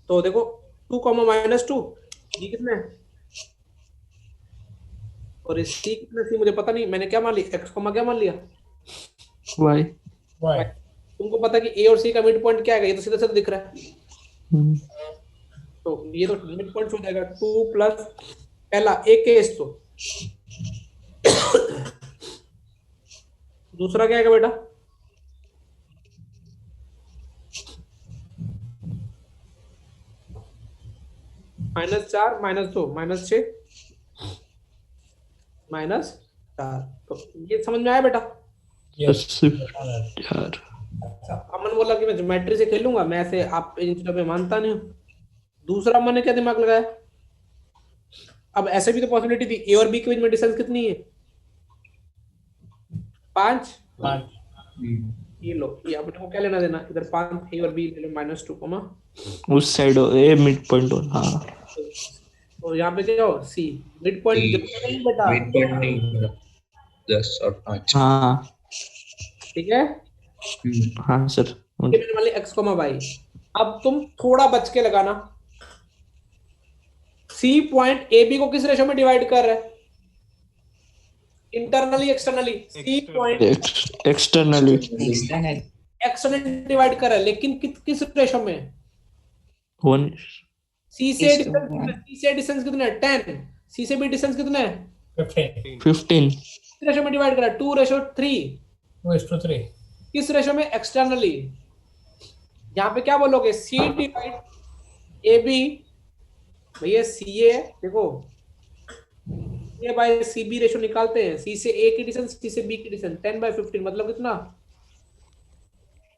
तो देखो 2, -2 ये कितने है? और इस C कितने थी मुझे पता नहीं, मैंने क्या मान लिया, x, क्या मान लिया? Y। वाई। तुमको पता कि A और C का मिड पॉइंट क्या है, ये तो सीधा सीधा दिख रहा है। तो ये तो मिड पॉइंट हो जाएगा 2 प्लस पहला एक केस। तो दूसरा क्या है बेटा? -4, -2, -6, -4। तो ये समझ में आया बेटा? यस। यार अच्छा अमन बोला कि मैं ज्योमेट्री से खेलूंगा, मैं ऐसे आप इन चीजों पे मानता नहीं हूँ। दूसरा अमन ने क्या दिमाग लगाया, अब ऐसे भी तो पॉसिबिलिटी थी, ए और बी के बीच में डिस्टेंस कितनी है, 5। 5 ये लो, ये अपने को क्या लेना देना, इधर 5, ए और बी ले लो -2 कॉमा, उस साइड ए मिड पॉइंट हो, हाँ तो यहाँ पे क्या हो, सी मिड पॉइंट की जरूरत नहीं बेटा, मिड पॉइंट नहीं, 10 और 5। हाँ ठीक है। हाँ सर। ये मैंने मान लिया x, y। अब तुम थोड़ा बच के लगाना, सी पॉइंट ए बी को किस रेशो में डिवाइड कर रहा है, internally externally, C point externally external externally divide कर रहा है, लेकिन किस रेशो में, 1 सी से डिस्टेंस कितना है, 10, सी से भी डिस्टेंस कितना है, 15 15 किस रेशो में डिवाइड कर रहा है, 2:3, 2:3 किस रेशो में, एक्सटर्नली। यहाँ पे क्या बोलोगे, सी डिवाइड ए बी, भैया सी ए देखो, ए बाय सी बी रेशो निकालते हैं, सी से ए की डिस्टेंस, सी से बी की डिस्टेंस, 10/15 मतलब कितना,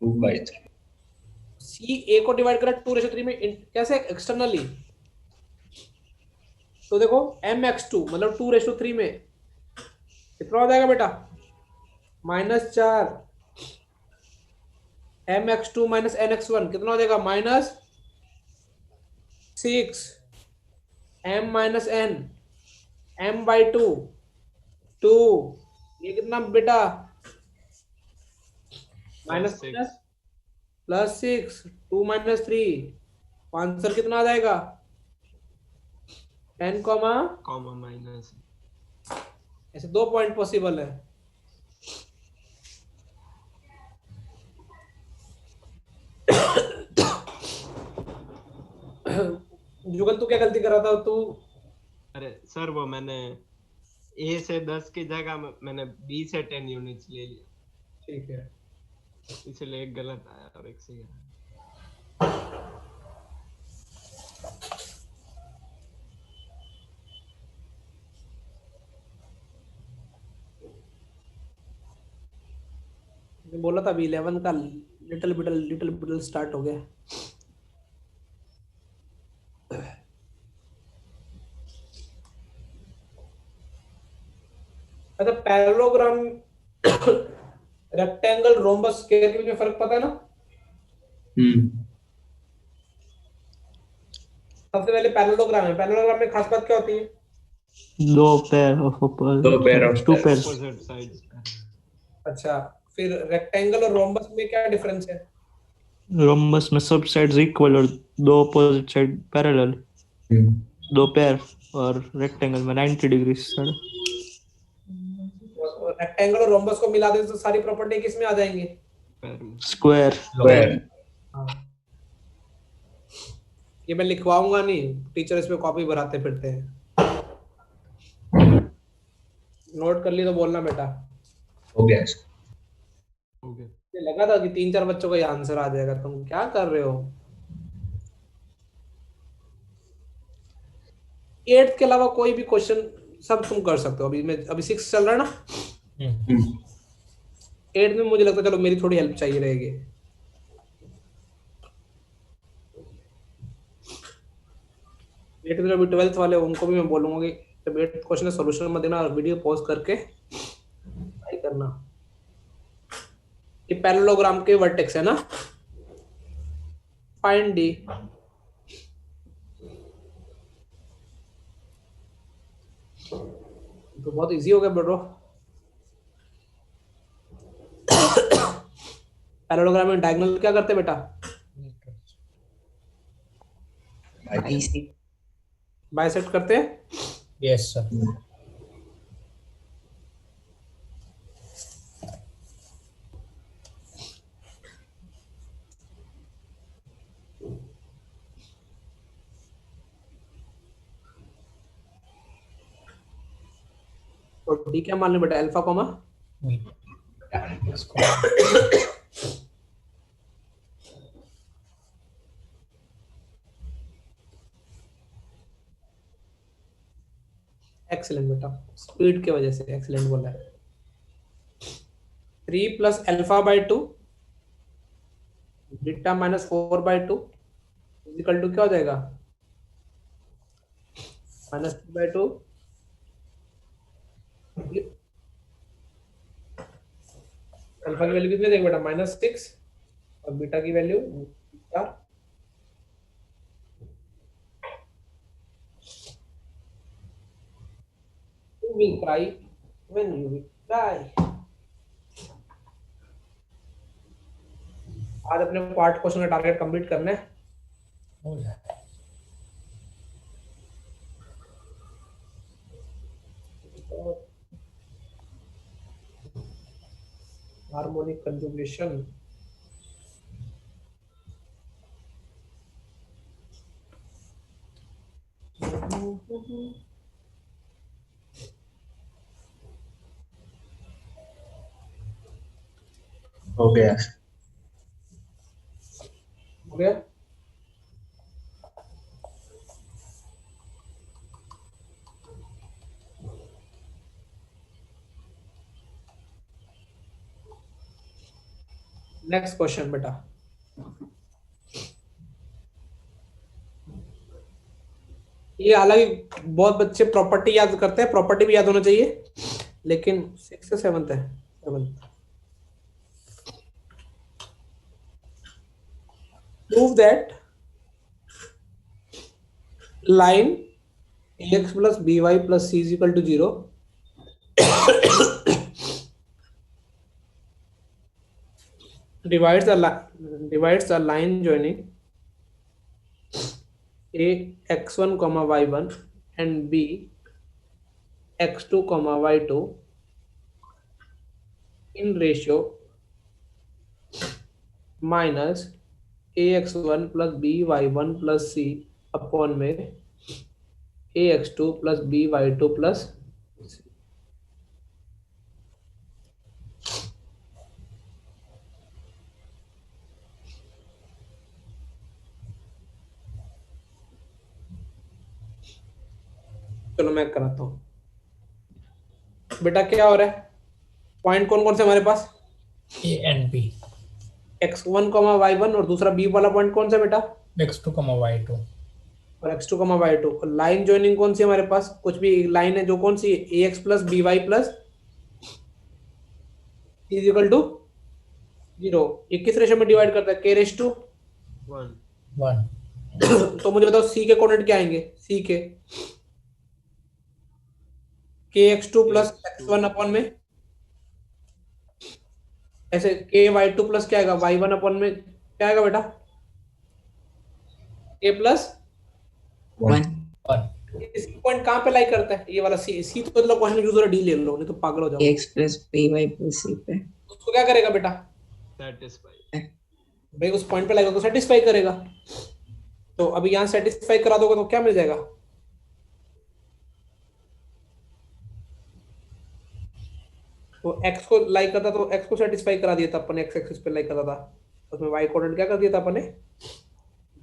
2/3। सी ए को डिवाइड करा 2:3 में, कैसे, एक्सटर्नली। तो देखो mx2 मतलब 2:3 में कितना हो जाएगा बेटा, -4, mx2 -nx1 कितना हो जाएगा, -6, m - n, m/2, 2, ये कितना बेटा, -6 +6, 2 - 3, आंसर कितना आ जाएगा, 10, कॉमा माइनस। ऐसे 2 पॉइंट पॉसिबल है। जुगल तू क्या गलती कर रहा था तू, अरे सर वो मैंने ए से 10 की जगह मैंने बी से 10 यूनिट्स ले लिया, ठीक है, इसलिए एक गलत आया और एक सही आया। मैं बोला था अभी 11 का लिटिल बिटल स्टार्ट हो गया। अच्छा पैरेललोग्राम रेक्टेंगल रोम्बस स्क्वायर के बीच में फर्क पता है ना, सबसे पहले पैरेललोग्राम है, पैरेललोग्राम में खास बात क्या होती है, 2 pair of 2 pair of 2 pair. Opposite sides. अच्छा फिर रेक्टेंगल और रोम्बस में क्या डिफरेंस है, रोम्बस में सब साइड्स इक्वल और 2 अपोजिट साइड पैरेलल, 2 पेयर, और रेक्टेंगल में 90 डिग्री सर। रेक्टेंगल और रोम्बस को मिला दें तो सारी प्रॉपर्टी किस में आ जाएंगी, स्क्वायर। ये मैं लिखवाऊंगा नहीं, टीचर इस पे कॉपी भराते फिरते हैं, नोट कर ली तो बोलना बेटा। हो गया। मुझे लगा था कि 3-4 बच्चों का ये आंसर आ जाएगा, तुम क्या कर रहे हो। 8th के अलावा कोई भी क्वेश्चन सब तुम कर सकते हो, अभी 6 चल रहा है ना, 8th में मुझे लगता है चलो मेरी थोड़ी हेल्प चाहिए रहेगी। एट में अभी 12th वाले उनको भी मैं बोलूंगा कि जब 8th क्वेश्चन का सॉल्यूशन मत देना, वीडियो पॉज करके ट्राई करना। ये पैरेललोग्राम के वर्टेक्स है ना, फाइंड डी, तो बहुत इजी हो गया ब्रो। पैरेललोग्राम में डायगोनल क्या करते हैं बेटा, बाइसेक्ट करते हैं। Yes sir. और डी क्या मान लें बेटा, अल्फा कॉमा एक्सीलेंट बेटा, स्पीड की वजह से एक्सीलेंट बोला है। 3 + α/2 बीटा माइनस 4/2 इक्वल टू क्या हो जाएगा, -2/2। अल्फा की वैल्यू कितनी देगा बेटा, -6, और बीटा की value 4। You will cry when you will cry। आज अपने को 8 क्वेश्चन का टारगेट कंप्लीट करना है। हो जाए। हार्मोनिक कंजुगेशन, हो गया। हो गया। नेक्स्ट क्वेश्चन बेटा, ये हालांकि बहुत बच्चे प्रॉपर्टी याद करते हैं, प्रॉपर्टी भी याद होना चाहिए, लेकिन 6 से 7th है, 7th। Prove that line ax plus by plus c is equal to 0 divides the line joining a x1 comma y1 and b x2 comma y2 in ratio minus ax1 plus by1 plus c upon में ax2 plus by2 plus c। चलो मैं कराता हूँ बेटा। क्या हो रहा है, पॉइंट कौन कौन से हमारे पास, A and B, x1 comma y1, और दूसरा b वाला पॉइंट कौन सा बेटा, x2 y2, और x2 कॉमा y2। और लाइन जॉइनिंग कौन सी हमारे पास, कुछ भी लाइन है जो कौन सी, ax plus by plus is equal to 0। ये किस रेशो में डिवाइड करता है, k रेश टू 1। 1। तो मुझे बताओ c के कोऑर्डिनेट क्या आएंगे, c के kx2 प्लस x1 अपॉन में, ऐसे ky2 प्लस क्या आएगा, y1 अपॉन में क्या आएगा बेटा, a प्लस 1 इस पॉइंट कहाँ पे लाई करता है, ये वाला सी। सी तो मतलब क्वेश्चन यूजर डी ले लो, नहीं तो पागल हो जाओ। ax plus by plus c पे उसको क्या करेगा बेटा, सेटिस्फाई। भाई उस पॉइंट पे लाएगा तो सेटिस्फाई करेगा। तो अभी यहाँ सेटिस्फाई करा दोगे तो क्या मिल जाएगा, तो x को लाइक करता तो x को सेटिस्फाई करा दिया था अपन, x एक्सिस पे लाइक करता था, उसमें y कोऑर्डिनेट क्या कर दिया था अपन ने,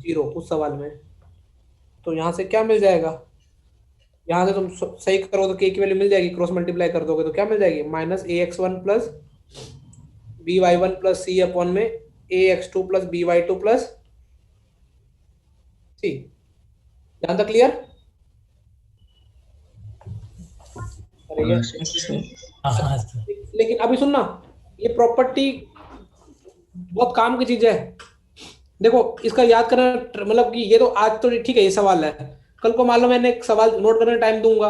0 उस सवाल में। तो यहाँ से क्या मिल जाएगा, यहाँ से तुम सही करो तो k की वैल्यू मिल जाएगी, क्रॉस मल्टीप्लाई कर दोगे तो क्या मिल जाएगी, -ax1 plus by1 plus c upon में ax2 plus by2 plus c। यहाँ तक क्लियर, हाँ सर। लेकिन अभी सुनना, ये प्रॉपर्टी बहुत काम की चीज है। देखो इसका याद करना, मतलब कि ये तो आज तो ठीक है, ये सवाल है, कल को मान लो मैंने एक सवाल नोट करने टाइम दूंगा,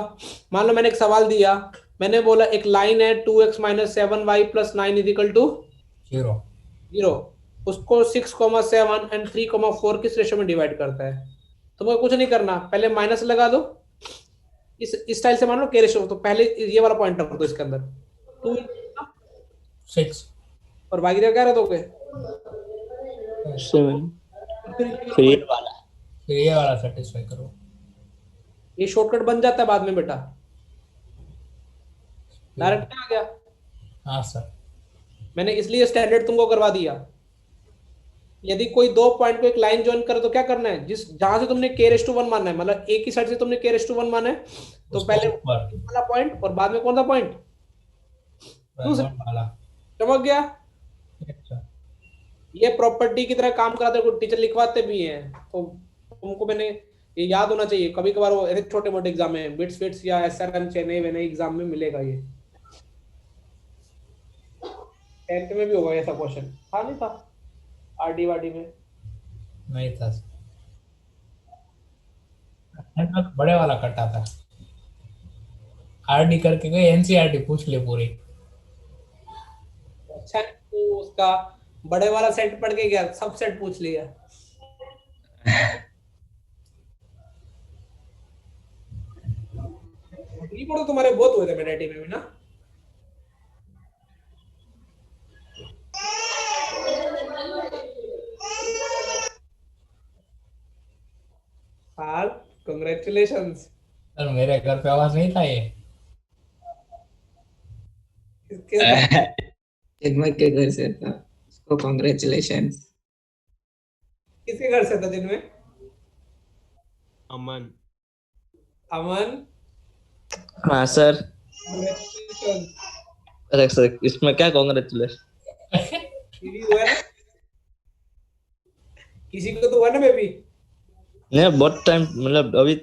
मान लो मैंने एक सवाल दिया, मैंने बोला एक लाइन है 2x minus 7y plus 9 is equal to 0, उसको 6,7 एंड 3,4 किस रेशो में डिवाइड करता है। तुम्हें कुछ नहीं करना, पहले माइनस लगा दो, इस स्टाइल से मान लो के रेशो, तो पहले ये वाला पॉइंट रख दो इसके अंदर 2 6 और बाकी जगह क्या रख दोगे 7, फिर ये वाला सेटिस्फाई करो। ये शॉर्टकट बन जाता है बाद में बेटा, डायरेक्ट आ गया। हाँ सर। मैंने इसलिए स्टैंडर्ड तुमको करवा दिया। यदि कोई दो पॉइंट को एक लाइन ज्वाइन करे तो क्या करना है, जिस जहां से तुमने k/1 मानना है, मतलब एक ही साइड से तुमने k/1 माना है, तो पहले वाला पॉइंट और बाद में कौन सा पॉइंट, दूसरा वाला। चमक गया। ये प्रॉपर्टी की तरह काम कराते हैं, टीचर लिखवाते भी हैं, तो तुमको मैंने ये याद होना चाहिए। कभी कभार वो ऐसे छोटे मोटे एग्जाम में बिट्स फिट्स या एसआरएम चेन्नई वेन्नई एग्जाम में मिलेगा ये। 10th में भी होगा ऐसा क्वेश्चन, था नहीं था आरडी वाडी में? नहीं था, नेटवर्क बड़े वाला कटा था। आरडी करके गए, एनसीईआरटी पूछ ले पूरी। अच्छा तो उसका बड़े वाला सेट पढ़ के गया, सब सेट पूछ लिया। रिपोर्ट तो तुम्हारे बहुत हुए थे मेडिटी में भी ना। हाल कांग्रेचुलेशंस। सर मेरे घर पे आवाज नहीं था ये। किसके जगमग के घर से था, उसको कॉन्ग्रेचुलेशन। किसके घर से था जिनमें? अमन। अमन हाँ सर। congratulations। अरे सर इसमें क्या कांग्रेचुलेशन? बेबी हुआ ना, किसी को तो हुआ ना बेबी। नहीं बहुत टाइम, मतलब अभी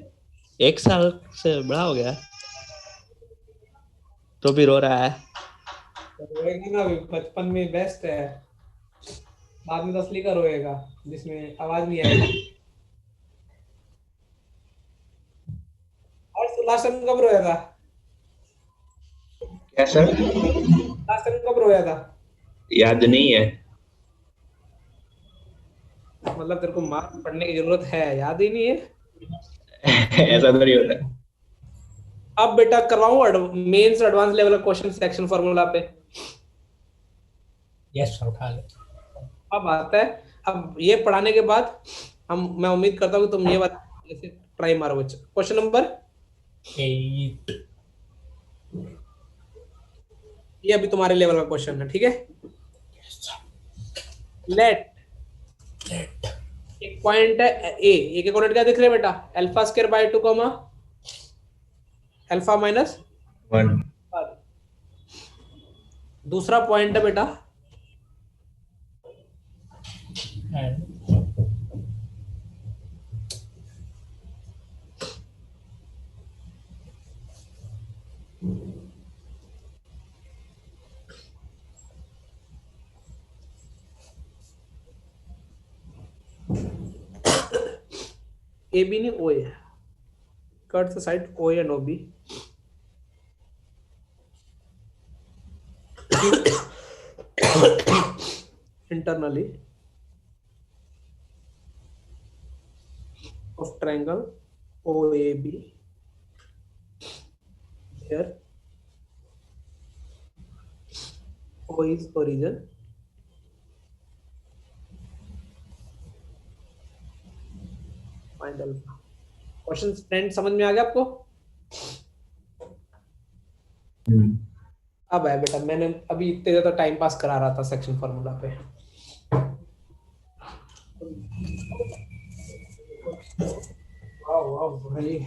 1 साल से बड़ा हो गया तो भी रो रहा है। रोएगा ना अभी, बचपन में बेस्ट है, बाद में तो असली का रोएगा जिसमें आवाज नहीं आएगी। और लास्ट टाइम कब रोया था? क्या सर? लास्ट टाइम कब रोया था? याद नहीं है। मतलब तेरे को मार पढ़ने की जरूरत है, याद ही नहीं है। ऐसा तो नहीं होता। अब बेटा करवाऊं मेंस एडवांस लेवल का क्वेश्चन सिलेक्शन फार्मूला पे? यस सर उठा ले। अब आता है, अब ये पढ़ाने के बाद मैं उम्मीद करता हूँ कि तुम ये बात ऐसे ट्राई मारोगे। Question number 8। ये अभी तुम्हारे लेवल का क्वेश्चन है, ठीक है। लेट एक पॉइंट है ए, एक कोऑर्डिनेट क्या दिख रहे हैं बेटा? Alpha square by 2 comma alpha minus 1। दूसरा पॉइंट है बेटा ए बी नहीं O A, cut the side O and O B. internally of triangle OAB. Here O is origin, find alpha. Question friend समझ में आ गया आपको? अब है बेटा, मैंने अभी इतने ज्यादा टाइम पास करा रहा था सेक्शन फार्मूला पे। वाह वाह भाई,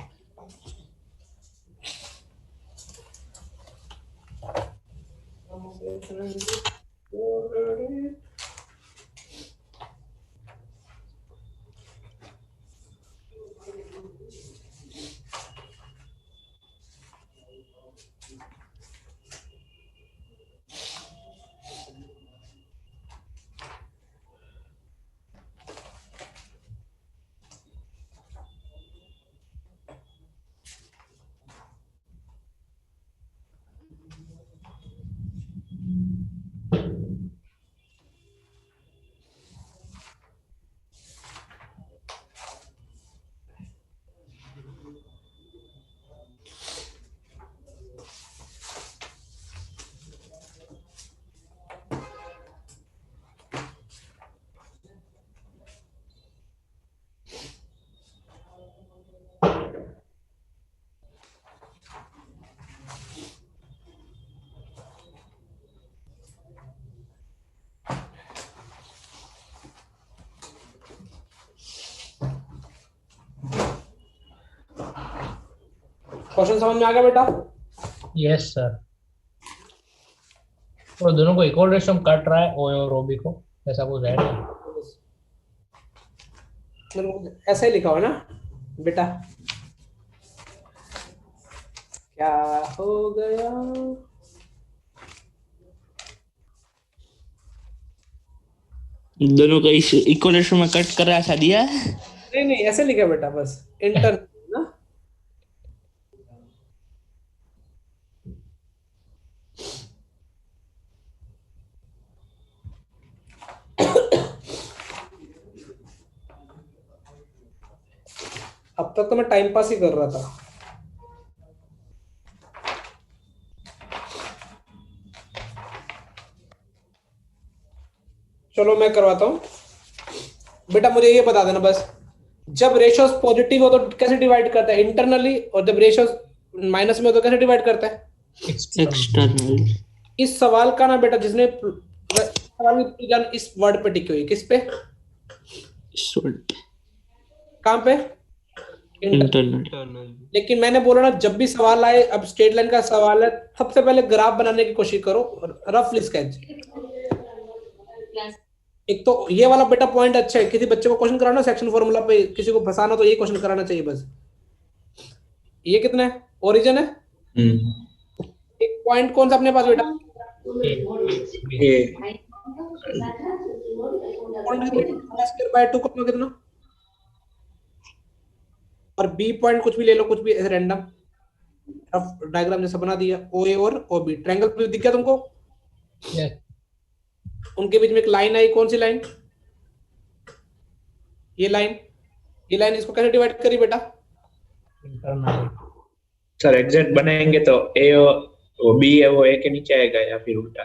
क्वेश्चन समझ में आ गया बेटा? Yes sir. और दोनों को इक्वल रेशियो में काट रहा है ओ और ओबी को। ऐसा कुछ है नहीं। मतलब ऐसा ही लिखा हो ना बेटा, क्या हो गया? दोनों का इक्वेशन में कट कर ऐसा दिया है। नहीं नहीं ऐसे लिखा है बेटा, बस इंटर ना। अब तक तो मैं टाइम पास ही कर रहा था। चलो मैं करवाता हूँ बेटा, मुझे ये बता देना बस, जब रेशियोस पॉजिटिव हो तो कैसे डिवाइड करता है इंटरनली, और जब रेशियोस माइनस में हो तो कैसे डिवाइड करता है एक्सटर्नल। इस सवाल का ना बेटा, जिसने सवाल में पूरी जान इस वर्ड पे टिकी हुई, किस पे, कहाँ पे, इंटरनल। इंटरनल। लेकिन मैंने बोला ना, जब भी सवाल आए, अब स्ट्रेट लाइन का सवाल है, सबसे पहले ग्राफ बनाने की कोशिश करो, रफली स्केच। एक तो ये वाला बेटा पॉइंट अच्छा है, किसी बच्चे को क्वेश्चन कराना सेक्शन फॉर्मूला पे, किसी को फंसाना तो ये क्वेश्चन कराना चाहिए बस। ये कितना है, ओरिजिन है, एक पॉइंट कौन सा अपने पास बेटा, स्क्वायर बाय 2 कितना, और बी पॉइंट कुछ भी ले लो, कुछ भी ऐसे रैंडम रफ डायग्राम जैसा बना दिया, ओ ए और ओ बी, ट्रायंगल भी दिख गया तुमको। Yes. उनके बीच में एक लाइन आई, कौन सी लाइन, ये लाइन इसको कैसे डिवाइड करी बेटा, इंटरनल। सर एग्जैक्ट बनाएंगे तो ए वो बी है वो ए के नीचे आएगा या फिर उल्टा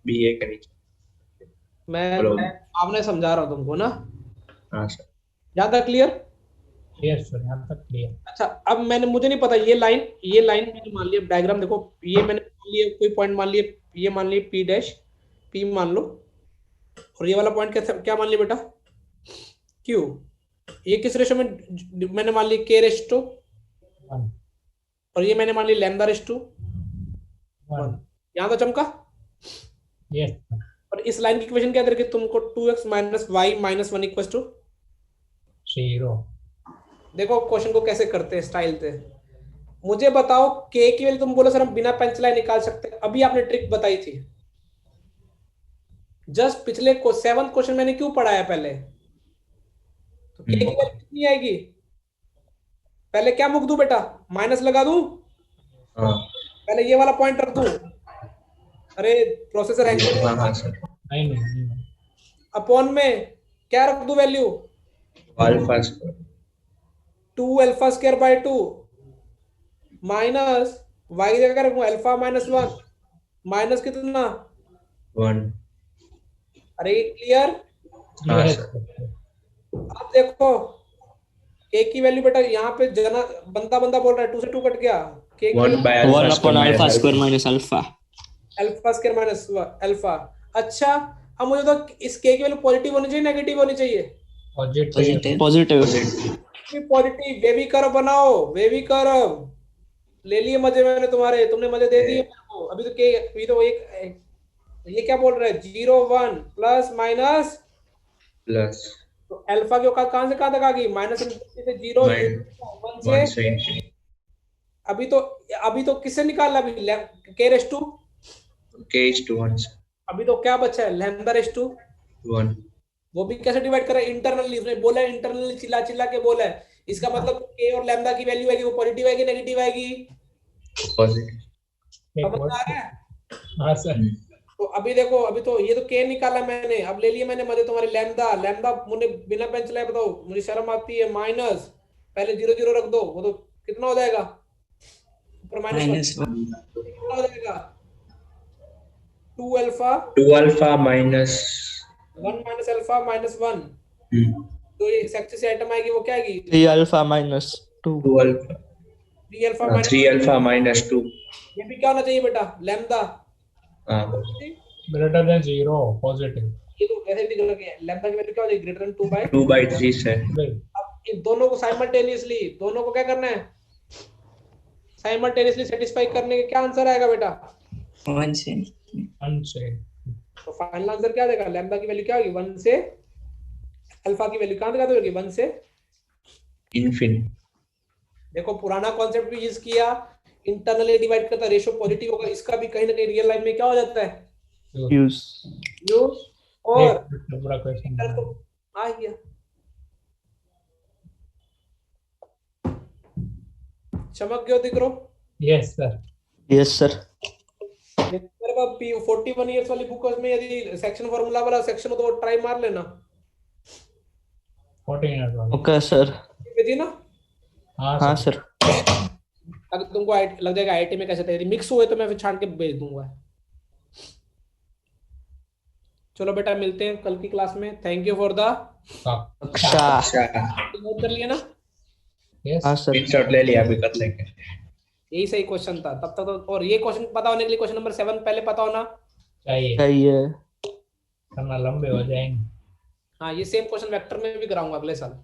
बी ए के नीचे? मैं आपने समझा रहा हूँ तुमको ना। हाँ सर। ज्यादा क्लियर? यस सर, यहाँ तक क्लियर। अच्छा, अब मुझे नहीं पता, ये लाइन मैंने मान लिया, डायग्राम देखो, ये मैंने मान लिया, कोई पॉइंट मान लिया, ये मान लिया पी डैश, पी मान लो, और ये वाला पॉइंट क्या मान लिया बेटा, क्यू। ये किस रेशो में मैंने मान लिया, के रेश टू, और ये मैंने मान लिया लैम्डा रेश टू 1। यहाँ तो चमका। यस। और इस लाइन की इक्वेशन क्या दे रखी तुमको, 2x minus y minus 1 equal to 0। देखो क्वेश्चन को कैसे करते हैं स्टाइल से। मुझे बताओ के की वैल्यू, तुम बोलो सर हम बिना पेंसिल निकाल सकते हैं, अभी आपने ट्रिक बताई थी, जस्ट पिछले 7th क्वेश्चन मैंने क्यों पढ़ाया पहले, तो के की वैल्यू कितनी आएगी, पहले क्या मुक दूं बेटा, माइनस लगा दूं, पहले ये वाला पॉइंट रख दूं, अरे प्रोसेसर हैंग नहीं। अपॉन में क्या रख दूं value, alpha square 2 alpha square by 2 minus y की जगह क्या रखूं, अल्फा माइनस 1 माइनस कितना 1। अरे क्लियर? अब देखो के की वैल्यू बेटा, यहाँ पे जना बंदा बोल रहा है 2 से 2 कट गया, के 1 by alpha square minus alpha alpha. अच्छा, अब मुझे तो इस के की वैल्यू पॉजिटिव होनी चाहिए नेगेटिव होनी चाहिए, पॉजिटिव। पॉजिटिव। बेबी कर्व बनाओ, बेबी कर्व ले लिए मजे मैंने तुम्हारे, तुमने मजे दे दिए अभी तो के, अभी तो एक ये क्या बोल रहा है 0 1 प्लस माइनस प्लस, तो अल्फा की औकात कहां से कहां तक आ गई, माइनस से 0 1 से, अभी तो किससे निकाला, अभी के raise to k is to 1 अभी तो क्या बचा है, लैम्डा रेस टू 1। वो भी कैसे डिवाइड करें, इंटरनली, उसने बोला है इंटरनली, चिल्ला के बोला है, इसका मतलब के और लैम्डा की वैल्यू आएगी वो पॉजिटिव आएगी नेगेटिव आएगी, पॉजिटिव। समझ आ रहा है? हाँ सर। तो अभी देखो, अभी तो ये तो के निकाला मैंने, अब ले लिया मैंने मजे तुम्हारे लैम्डा मुझे बिना पेन चलाए बताओ, मुझे शर्म आती है, माइनस पहले 0 0 रख दो, वो तो कितना हो जाएगा, ऊपर माइनस 1 कितना हो जाएगा, 2 alpha minus 1 minus alpha minus 1, तो ये सेक्शन से आइटम आएगी वो क्या आएगी, 3 अल्फा माइनस 2 3 अल्फा माइनस 2। ये भी क्या होना चाहिए बेटा, लैम्डा ग्रेटर देन 0 पॉजिटिव। ये तो वैसे भी दिख रहा है, लैम्डा की वैल्यू क्या हो जाएगी, ग्रेटर देन 2 by 3 से। अब इन दोनों को साइमल्टेनियसली, दोनों को क्या करना है, साइमल्टेनियसली सेटिस्फाई करने के क्या आंसर आएगा बेटा, 1 से तो फाइनल आंसर क्या देगा, लैम्डा की वैल्यू क्या होगी 1 से, अल्फा की वैल्यू कहां तक होगी 1 से इन्फिनिटी। देखो पुराना कॉन्सेप्ट भी यूज किया, इंटरनली डिवाइड करता रेशियो पॉजिटिव होगा, इसका भी कहीं ना कहीं रियल लाइफ में क्या हो जाता है यूज। यूज। और पूरा क्वेश्चन इधर तो आ गया, चमक गयो दिकरो। Yes sir. Yes sir. मेरे पास 41 इयर्स वाली बुक में यदि सेक्शन फार्मूला वाला सेक्शन हो तो ट्राई मार लेना 40 मिनट वाला। Okay sir. भेजी ना। हाँ सर। अगर तुमको लग जाएगा आईआईटी में कैसे तैयारी मिक्स हुए तो मैं फिर छांट के भेज दूंगा। चलो बेटा मिलते हैं कल की क्लास में। थैंक यू फॉर द कक्षा। नोट कर लिया ना। यस हाँ सर। स्क्रीनशॉट ले लिया, अभी कर लेंगे। यही सही क्वेश्चन था तब तक तो। और ये क्वेश्चन पता होने के लिए क्वेश्चन नंबर 7 पहले पता होना चाहिए, चाहिए। वरना लंबे हो जाएंगे। हाँ ये सेम क्वेश्चन वेक्टर में भी कराऊंगा अगले साल।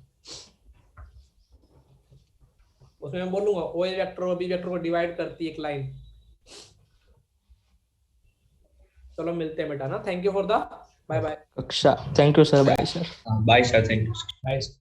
उसमें मैं बोलूंगा ओ ए वेक्टर और बी वेक्टर को डिवाइड करती है एक लाइन। चलो मिलते हैं बेटा ना। Thank you for the bye bye कक्षा। Thank you sir. Bye sir. Bye sir, thank you. Nice.